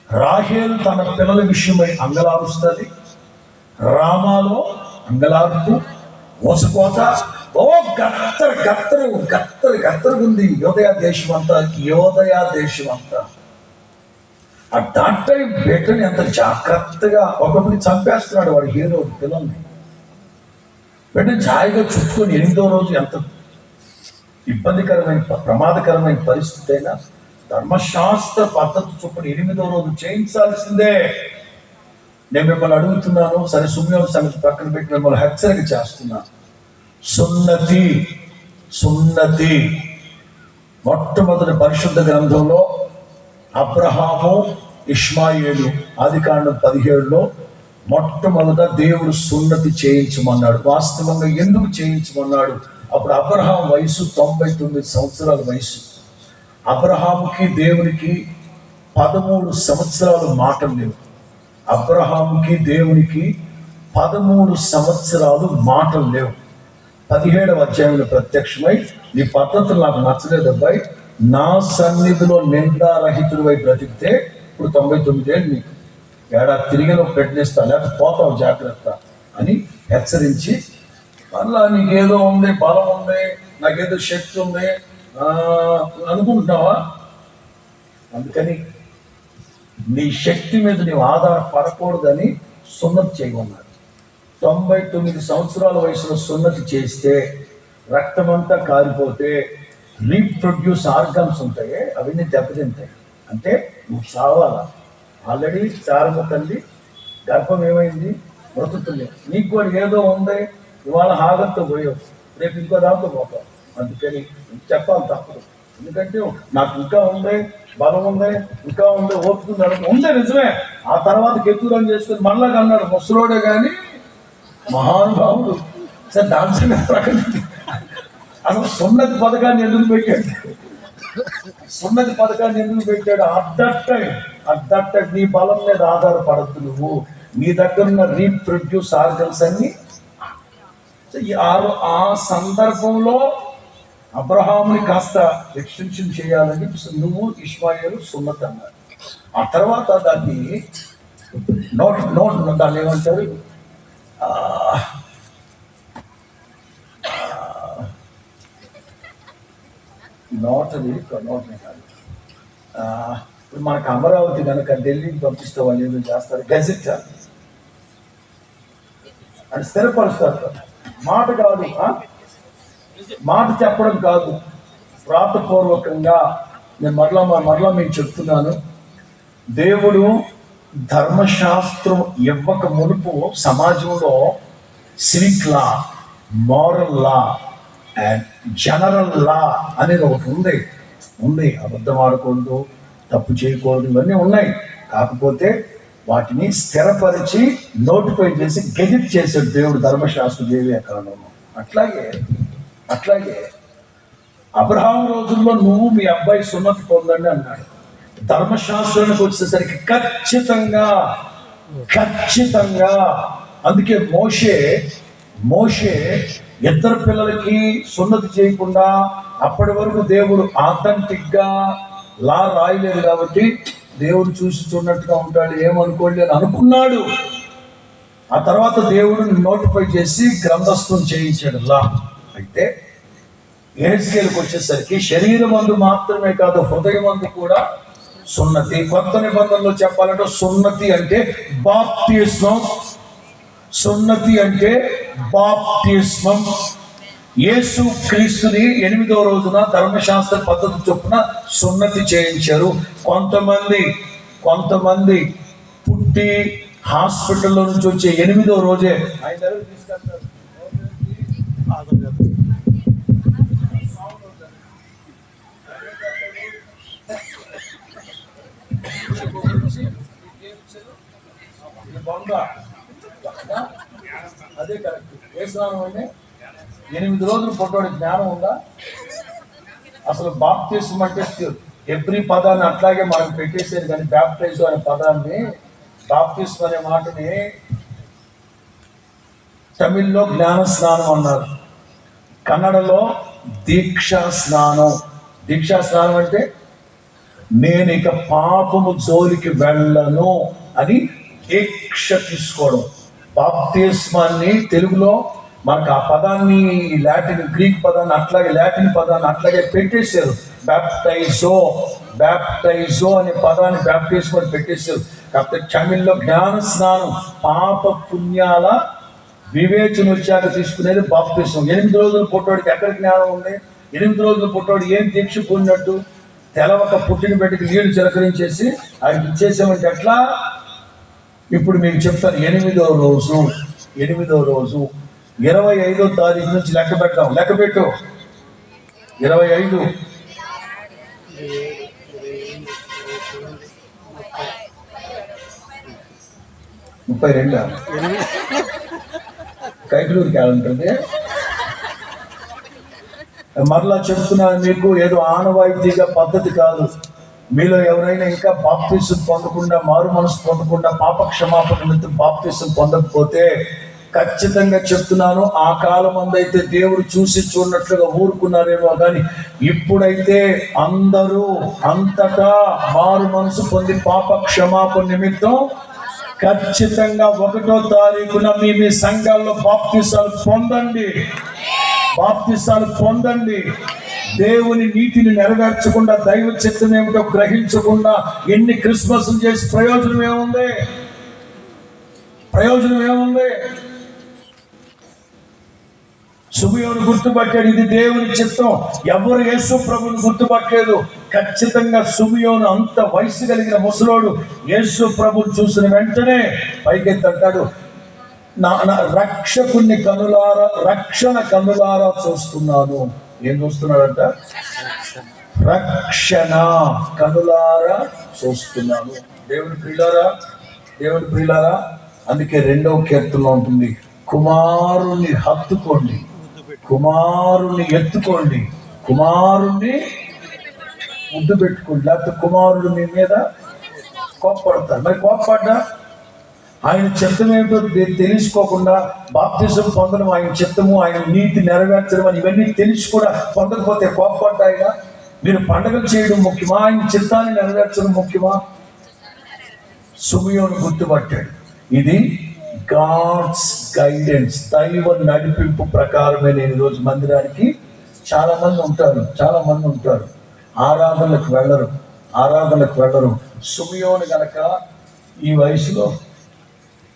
రాహేలు తన పిల్లల విషయమై అంగలారుస్తుంది. రామాలో అంగలారుతూ మోసపోత గత్తరుగుంది యోదయ దేశం అంతా. ఆ డాక్టర్ బిడ్డని ఎంత జాగ్రత్తగా ఒకప్పుడు చంపేస్తున్నాడు వాడు హీరో పిల్లల్ని. బిడ్డ జాయిగా చుట్టుకొని 8వ రోజు ఎంత ఇబ్బందికరమైన ప్రమాదకరమైన పరిస్థితి అయినా ధర్మశాస్త్ర పద్ధతి చొప్పున 8వ రోజు చేయించాల్సిందే. నేను మిమ్మల్ని అడుగుతున్నాను, సరే సుమయోను సంగతి పక్కన పెట్టి మిమ్మల్ని హెచ్చరిక చేస్తున్నాను. సున్నతి మొట్టమొదటి పరిశుద్ధ గ్రంథంలో అబ్రహాము, ఇష్మాయేలు, ఆదికాండం 17లో మొట్టమొదట దేవుడు సున్నతి చేయించమన్నాడు. వాస్తవంగా ఎందుకు చేయించమన్నాడు? అప్పుడు అబ్రహాం వయసు 99 సంవత్సరాల వయసు. అబ్రహాముకి దేవునికి 13 సంవత్సరాలు మాటలు లేవు. అబ్రహాముకి దేవునికి 13 సంవత్సరాలు మాటలు లేవు. 17వ అధ్యాయంలో ప్రత్యక్షమై నీ పద్ధతులు నాకు నచ్చలేదు అబ్బాయి, నా సన్నిధిలో నిందారహితుడివై బ్రతికితే ఇప్పుడు 99 ఏళ్ళు నీకు ఏడాది తిరిగి నువ్వు ప్రయత్నిస్తా, లేకపోతే పోతావు జాగ్రత్త అని హెచ్చరించి, మళ్ళా నీకేదో ఉంది, బలం ఉంది, నాకేదో శక్తి ఉంది అనుకుంటున్నావా? అందుకని నీ శక్తి మీద నీవు ఆధారపడకూడదని సున్నతి చేయమన్నాడు. 99 సంవత్సరాల వయసులో సున్నతి చేస్తే రక్తమంతా కారిపోతే రీప్రొడ్యూస్ ఆర్గన్స్ ఉంటాయి, అవన్నీ దెబ్బతింటాయి. అంటే నువ్వు చావాలా. ఆల్రెడీ చారమ్మ తల్లి గర్భం ఏమైంది, బ్రతుకుతుంది. నీకు కూడా ఏదో ఉంది, ఇవాళ హాగంతో పోయావు, రేపు ఇంకో దాంతో పోతావు. అందుకని చెప్పాలి తప్పదు. ఎందుకంటే నాకు ఇంకా ఉంది, బలం ఉంది, ఇంకా ఉంది, ఓపుతుంది ఉంది, నిజమే. ఆ తర్వాత కెత్తురం చేసుకుని మళ్ళా అన్నాడు ముసలోడే కానీ మహానుభావుడు. సరే దాని ప్రకటన అసలు సున్నతి పథకాన్ని ఎందుకు పెట్టాడు? సున్నతి పథకాన్ని ఎందుకు పెట్టాడు? అద్దట్ట నీ బలం మీద ఆధారపడద్దు. నువ్వు నీ దగ్గర ఉన్న రీప్రొడ్యూస్ ఆర్గన్స్ అన్ని. ఆ సందర్భంలో అబ్రహాముని కాస్త ఎక్స్టెన్షన్ చేయాలని నువ్వు ఇష్మాయేలు సున్నతి అన్నారు. ఆ తర్వాత దాన్ని దాన్ని ఏమంటారు, నోటది కాదు. ఇప్పుడు మనకు అమరావతి కనుక ఢిల్లీకి పంపిస్తే వాళ్ళు ఏదో చేస్తారు, గెజెట్ అని స్థిరపరుస్తారు. మాట కాదు, మాట చెప్పడం కాదు, ప్రాతపూర్వకంగా నేను మరలా మీకు చెప్తున్నాను. దేవుడు ధర్మశాస్త్రం ఇవ్వక మునుపు సమాజంలో civic law, moral law and general లా అనేది ఒకటి ఉంది. అబద్ధం ఆడకూడదు, తప్పు చేయకూడదు, ఇవన్నీ ఉన్నాయి. కాకపోతే వాటిని స్థిరపరిచి నోటిఫై చేసి గెజిట్ చేశాడు దేవుడు ధర్మశాస్త్ర దేవి కాలంలో. అట్లాగే అబ్రహాం రోజుల్లో నువ్వు మీ అబ్బాయి సున్నతి పొందండి అన్నాడు. ధర్మశాస్త్రానికి వచ్చేసరికి ఖచ్చితంగా అందుకే మోషే ఇద్దరు పిల్లలకి సున్నతి చేయకుండా అప్పటి వరకు దేవుడు ఆథెంటిక్ గా లా రాయలేదు కాబట్టి దేవుడు చూసి చూడనట్టుగా ఉంటాడు, ఏమనుకోండి అని అనుకున్నాడు. ఆ తర్వాత దేవుడు నోటిఫై చేసి గ్రంథస్థం చేయించాడు లా. అయితే ఎహెజ్కేలుకి వచ్చేసరికి శరీరమందు మాత్రమే కాదు, హృదయమందు కూడా సున్నతి. కొత్త నిబంధనలో చెప్పాలంటే సున్నతి అంటే బాప్తిస్మం. యేసు క్రీస్తుని 8వ రోజున ధర్మశాస్త్ర పద్ధతి చొప్పున సున్నతి చేయించారు. కొంతమంది పుట్టి హాస్పిటల్లో నుంచి వచ్చే 8వ రోజే ఆయన దగ్గర తీసుకెళ్తారు. అదే కరెక్ట్. ఏ స్నానం అంటే 8 రోజులు పుట్టోడి జ్ఞానం ఉందా? అసలు బాప్తిస్మం అంటే ఎవ్రీ పదాన్ని అట్లాగే మనకు పెట్టేసేది, కానీ బ్యాప్టైజ్ అనే పదాన్ని, బాప్తిస్మం అనే మాటని తమిళ్లో జ్ఞాన స్నానం అన్నారు, కన్నడలో దీక్షా స్నానం. దీక్షా స్నానం అంటే నేను ఇక పాపము జోలికి వెళ్ళను అని దీక్ష తీసుకోవడం. బాప్తిస్మాన్ని తెలుగులో మనకు ఆ పదాన్ని గ్రీక్ పదాన్ని లాటిన్ పదాన్ని అట్లాగే పెట్టేశారు. బ్యాప్టైజో అనే పదాన్ని బ్యాప్టిస్మని పెట్టేశారు. కాకపోతే తమిళ్లో జ్ఞాన స్నానం, పాప పుణ్యాల వివేచన వచ్చాక తీసుకునేది బాప్తిస్మం. 8 రోజులు పుట్టోడికి ఎక్కడ జ్ఞానం ఉంది? 8 రోజులు పుట్టోడు ఏం దీక్ష పొందినట్టు? తెలవక పుట్టిన బిడ్డకి నీళ్లు చిలకరించేసి ఆయనకి ఇచ్చేసామంటే ఎట్లా? ఇప్పుడు మీకు చెప్తాను. 8వ రోజు 25వ తారీఖు నుంచి లెక్క పెట్టు. 25 32 కైకలూరు క్యాలెండర్. మరలా చెప్తున్నాను మీకు, ఏదో ఆనవాయితీగా పద్ధతి కాదు. మీలో ఎవరైనా ఇంకా బాప్తిసం పొందకుండా, మారు మనసు పొందకుండా, పాప క్షమాపణ నిమిత్తం బాప్తిసం పొందకపోతే ఖచ్చితంగా చెప్తున్నాను, ఆ కాలం అందైతే దేవుడు చూసి చూడనట్లుగా ఊరుకున్నారేమో కానీ ఇప్పుడైతే అందరూ అంతటా మారు మనసు పొంది పాప క్షమాపణ నిమిత్తం ఖచ్చితంగా 1వ తారీఖున మీ సంఘాల్లో బాప్తిసాలు పొందండి. బాప్తిసాలు పొందండి. దేవుని నీతిని నెరవేర్చకుండా, దైవ చిత్తం ఏమిటో గ్రహించకుండా ఎన్ని క్రిస్మస్లు చేసి ప్రయోజనం ఏముంది? ప్రయోజనం ఏముంది? సుమియోను గుర్తుపట్టాడు, ఇది దేవుని చిత్తం. ఎవరు యేసు ప్రభుని గుర్తుపట్టలేదు. ఖచ్చితంగా సుమియోను అంత వయసు కలిగిన ముసలోడు యేసు ప్రభుని చూసిన వెంటనే పైకెత్తంటాడు, నా రక్షకుని కనులారా, రక్షణ కనులారా చూస్తున్నాను. ఏం చూస్తున్నాడంట? రక్షణ కనులారా చూస్తున్నాను. దేవుని ప్రియులారా, దేవుని ప్రియులారా, అందుకే 2వ కీర్తనలో ఉంటుంది, కుమారుని హత్తుకోండి, కుమారుని ఎత్తుకోండి, కుమారుణ్ణి ముద్దు పెట్టుకోండి, లేకపోతే కుమారుడు మీ మీద కోప్పడతారు. మరి కోప్పడ్డా ఆయన చిత్తం ఏమిటో తెలుసుకోకుండా బాప్తిజం పొందడం ఆయన చిత్తము, ఆయన నీతి నెరవేర్చడం అని ఇవన్నీ తెలిసి కూడా పొందకపోతే కోప్పడ్డా ఆయన? మీరు పండగలు చేయడం ముఖ్యమా, ఆయన చిత్తాన్ని నెరవేర్చడం ముఖ్యమా? సుమియోను గుర్తుపట్టాడు, ఇది గాడ్స్ గైడెన్స్, దైవ నడిపింపు ప్రకారమే నేను ఈరోజు మందిరానికి. చాలా మంది ఉంటారు ఆరాధనలకు వెళ్ళరు. సుమియోను గనక ఈ వయసులో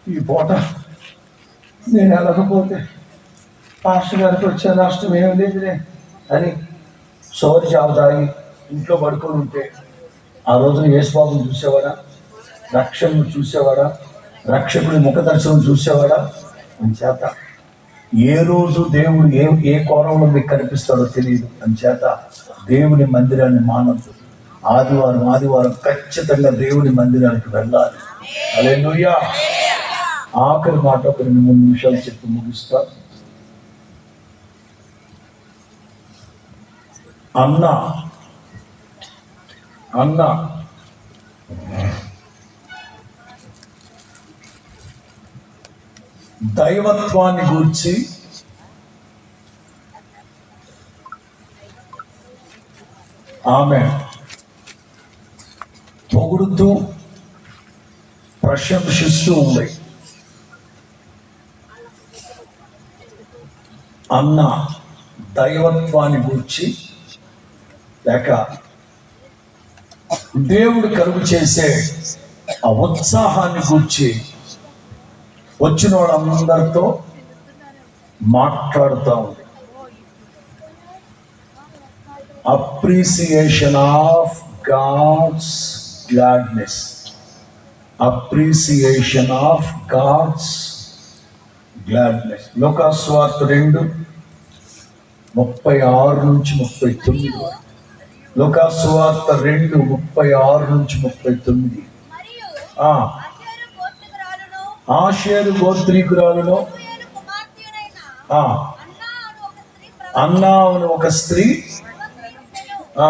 ఈ పూట నేను వెళ్ళకపోతే పాస్టర్ గారికి వచ్చే నష్టం ఏమి లేదులే అని సోరి చావు తాగి ఇంట్లో పడుకొని ఉంటే ఆ రోజున యేసుబాబుని చూసేవాడా? రక్షణను చూసేవాడా? రక్షకుడి ముఖ దర్శనం చూసేవాడా? అంచేత ఏ రోజు దేవుడు ఏ కోణంలో మీకు కనిపిస్తాడో తెలియదు. అంచేత దేవుని మందిరాన్ని మానద్దు. ఆదివారం ఖచ్చితంగా దేవుని మందిరానికి వెళ్ళాలి. హల్లెలూయా. ఆఖరి మాట ఒక 2-3 నిమిషాలు చెప్పి ముగిస్తా. అన్న దైవత్వాన్ని గూర్చి ఆమె పొగుడుతూ ప్రశంసిస్తూ ఉంది. అన్న దైవత్వాన్ని గూర్చి లేక దేవుడు కలుగు చేసే ఆ ఉత్సాహాన్ని గూర్చి వచ్చిన వాళ్ళందరితో మాట్లాడుతూ ఉంది. Appreciation of God's gladness, appreciation of God's gladness. లూకాసు సువార్త 2:36-39. లూకాసు సువార్త 2:36-39. ఆషేరు గోత్రీకురాలును అన్నా అను ఒక స్త్రీ ఆ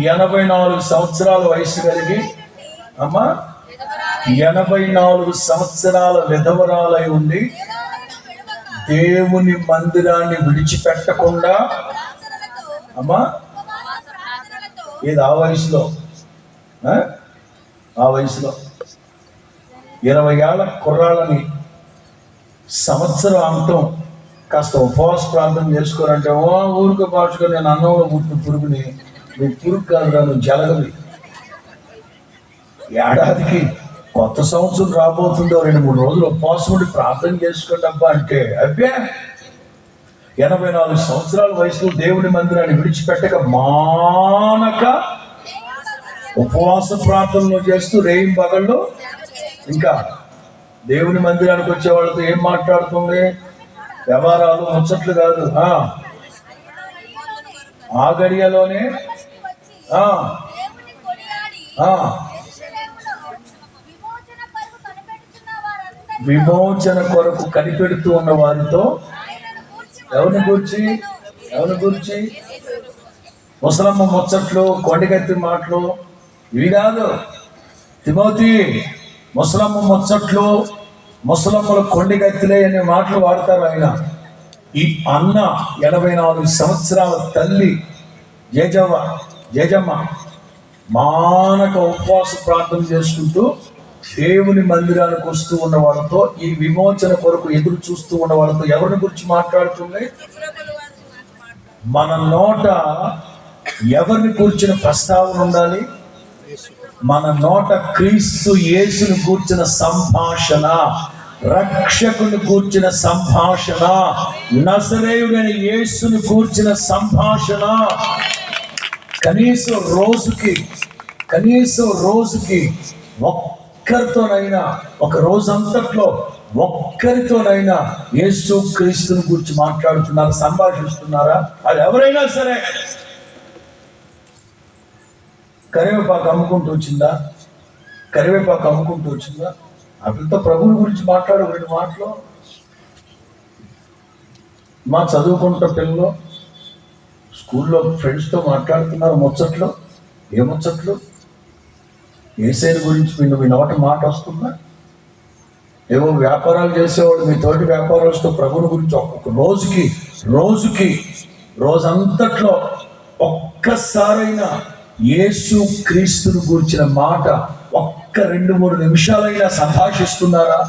84 సంవత్సరాల వయసు కలిగి 84 సంవత్సరాల విధవరాలై ఉండి దేవుని మందిరాన్ని విడిచిపెట్టకుండా ఏది ఆ వయసులో 20 ఏళ్ల కుర్రాళ్ళని సంవత్సరం అంతం కాస్త ఉపవాస ప్రార్థన చేసుకోరంటే ఊరికి పాచుకొని నేను అన్నంలో పుట్టిన పురుగుని, నువ్వు పురుగు కాదురా, నువ్వు జలగవి. ఏడాదికి కొత్త సంవత్సరం రాబోతుందో 2-3 రోజులు ఉపవాసం ఉండి ప్రార్థన చేసుకోండి అబ్బా అంటే, అబ్బే 84 సంవత్సరాల వయసులో దేవుని మందిరాన్ని విడిచిపెట్టక మానక ఉపవాస ప్రార్థనలు చేస్తూ రేయింబగళ్ళు ఇంకా దేవుని మందిరానికి వచ్చే వాళ్ళతో ఏం మాట్లాడుతుంది? వ్యవహారాలు, ముచ్చట్లు కాదు. ఆ గడియలోనే విమోచన కొరకు కనిపెడుతూ ఉన్న వారితో ఎవరిని గురించి ముసలమ్మ ముచ్చట్లు, కొండగత్తి మాటలు ఇవి కాదు. తిమోతి, ముసలమ్మ ముచ్చట్లు, ముసలమ్మల కొండగత్తిలే అనే మాటలు వాడతారు ఆయన. ఈ అన్న 84 సంవత్సరాల తల్లి జేజమ్మ మానక ఉపవాస ప్రార్థన చేసుకుంటూ దేవుని మందిరానికి వస్తూ ఉన్న వాళ్ళతో, ఈ విమోచన కొరకు ఎదురు చూస్తూ ఉన్న వాళ్ళతో ఎవరిని గురించి మాట్లాడుతుంది? మన నోట ఎవరిని కూర్చిన ప్రస్తావన ఉండాలి? మన నోట క్రీస్తు యేసుని కూర్చిన సంభాషణ, రక్షకుని కూర్చిన సంభాషణ, నజరేయుడైన యేసుని కూర్చిన సంభాషణ. కనీసం రోజుకి ఒక్కరితోనైనా, ఒక రోజంతట్లో ఒక్కరితోనైనా యేసు క్రీస్తుని గురించి మాట్లాడుతున్నారు, సంభాషిస్తున్నారా? అది ఎవరైనా సరే. కరివేపాకు అమ్ముకుంటూ వచ్చిందా? అతనితో ప్రభువుని గురించి మాట్లాడు 2 మాటలు. మా చదువుకుంటున్న పిల్లలు స్కూల్లో ఫ్రెండ్స్తో మాట్లాడుతున్నారు ముచ్చట్లు. ఏ ముచ్చట్లు? యేసయ్య గురించి మీ నోట మాట వస్తుందా? ఏవో వ్యాపారాలు చేసేవాడు మీ తోటి వ్యాపారస్తుతో ప్రభువుని గురించి ఒక్కొక్క రోజంతట్లో ఒక్కసారైనా యేసు క్రీస్తుని గురించిన మాట ఒక్క 2-3 నిమిషాలైనా సంభాషిస్తున్నారా?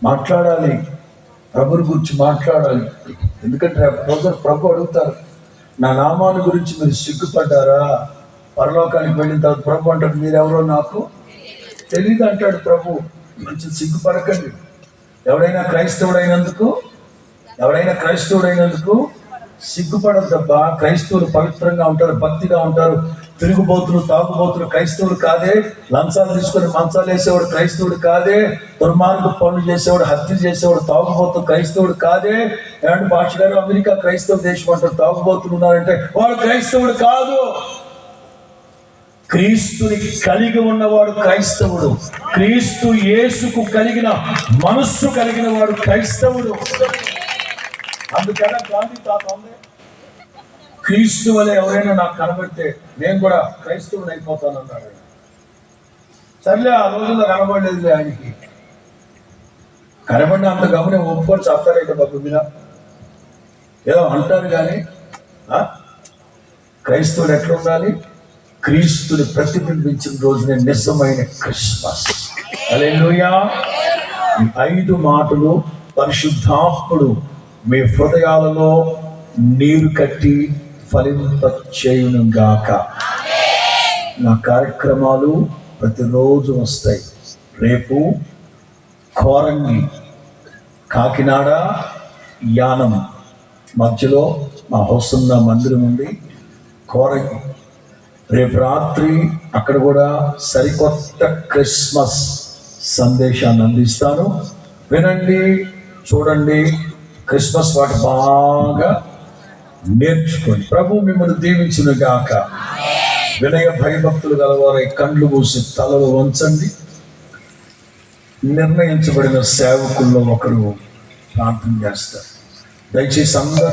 మాట్లాడాలి, ప్రభుని గురించి మాట్లాడాలి. ఎందుకంటే ప్రభు అడుగుతారు, నా నామాన్ని గురించి మీరు సిగ్గుపడ్డారా? పరలోకానికి వెళ్ళిన తర్వాత ప్రభు అంటాడు, మీరెవరో నాకు తెలియదు అంటాడు ప్రభు. కొంచెం సిగ్గుపడకండి. ఎవడైనా క్రైస్తవుడైనందుకు సిగ్గుపడద్దబ్బా. క్రైస్తవులు పవిత్రంగా ఉంటారు, భక్తిగా ఉంటారు. తిరుగుబోతులు, తాగుబోతులు క్రైస్తవుడు కాదే. లంచాలు తీసుకొని మంచాలు వేసేవాడు క్రైస్తవుడు కాదే. దుర్మార్గ పనులు చేసేవాడు, హత్య చేసేవాడు తాగుబోతులు క్రైస్తవుడు కాదే. ఏమంటే భాష గారు, అమెరికా క్రైస్తవ దేశం అంటారు, తాగుబోతులు ఉన్నారంటే వాడు క్రైస్తవుడు కాదు. క్రీస్తుని కలిగి ఉన్నవాడు క్రైస్తవుడు. క్రీస్తు యేసుకు కలిగిన మనస్సు కలిగిన వాడు క్రైస్తవుడు. అందుకనే గాంధీ తాత ఉంది, క్రీస్తు వలె ఎవరైనా నాకు కనబడితే నేను కూడా క్రైస్తవుని అయిపోతాను అన్నాడు. సర్లే, ఆ రోజుల్లో కనబడలేదులే ఆయనకి. కనబడిన అంత గమనం ఒప్పుకొని చెప్తారైతే బాబు మీద ఏదో అంటారు. కానీ క్రైస్తవుడు ఎట్లా ఉండాలి? క్రీస్తుని ప్రతిబింబించిన రోజునే నిజమైన క్రిస్మస్. హల్లెలూయా. ఈ 5 మాటలు పరిశుద్ధాత్ముడు మీ హృదయాలలో నీరు కట్టి ఫలింపచేయును గాక. నా కార్యక్రమాలు ప్రతిరోజు వస్తాయి. రేపు కోరంగి, కాకినాడ, యానం మధ్యలో మా హౌసన్న మందిరం ఉంది. కోరంగి రేపు రాత్రి అక్కడ కూడా సరికొత్త క్రిస్మస్ సందేశాన్ని అందిస్తాను. వినండి, చూడండి. క్రిస్మస్ వాటి బాగా నేర్చుకోండి. ప్రభు మిమ్మల్ని దీవించును గాక. వినయ భయభక్తులు గలవారై కండ్లు మూసి తలలు వంచండి. నిర్ణయించబడిన సేవకుల్లో ఒకరు ప్రార్థన చేస్తారు. దయచేసి అందరూ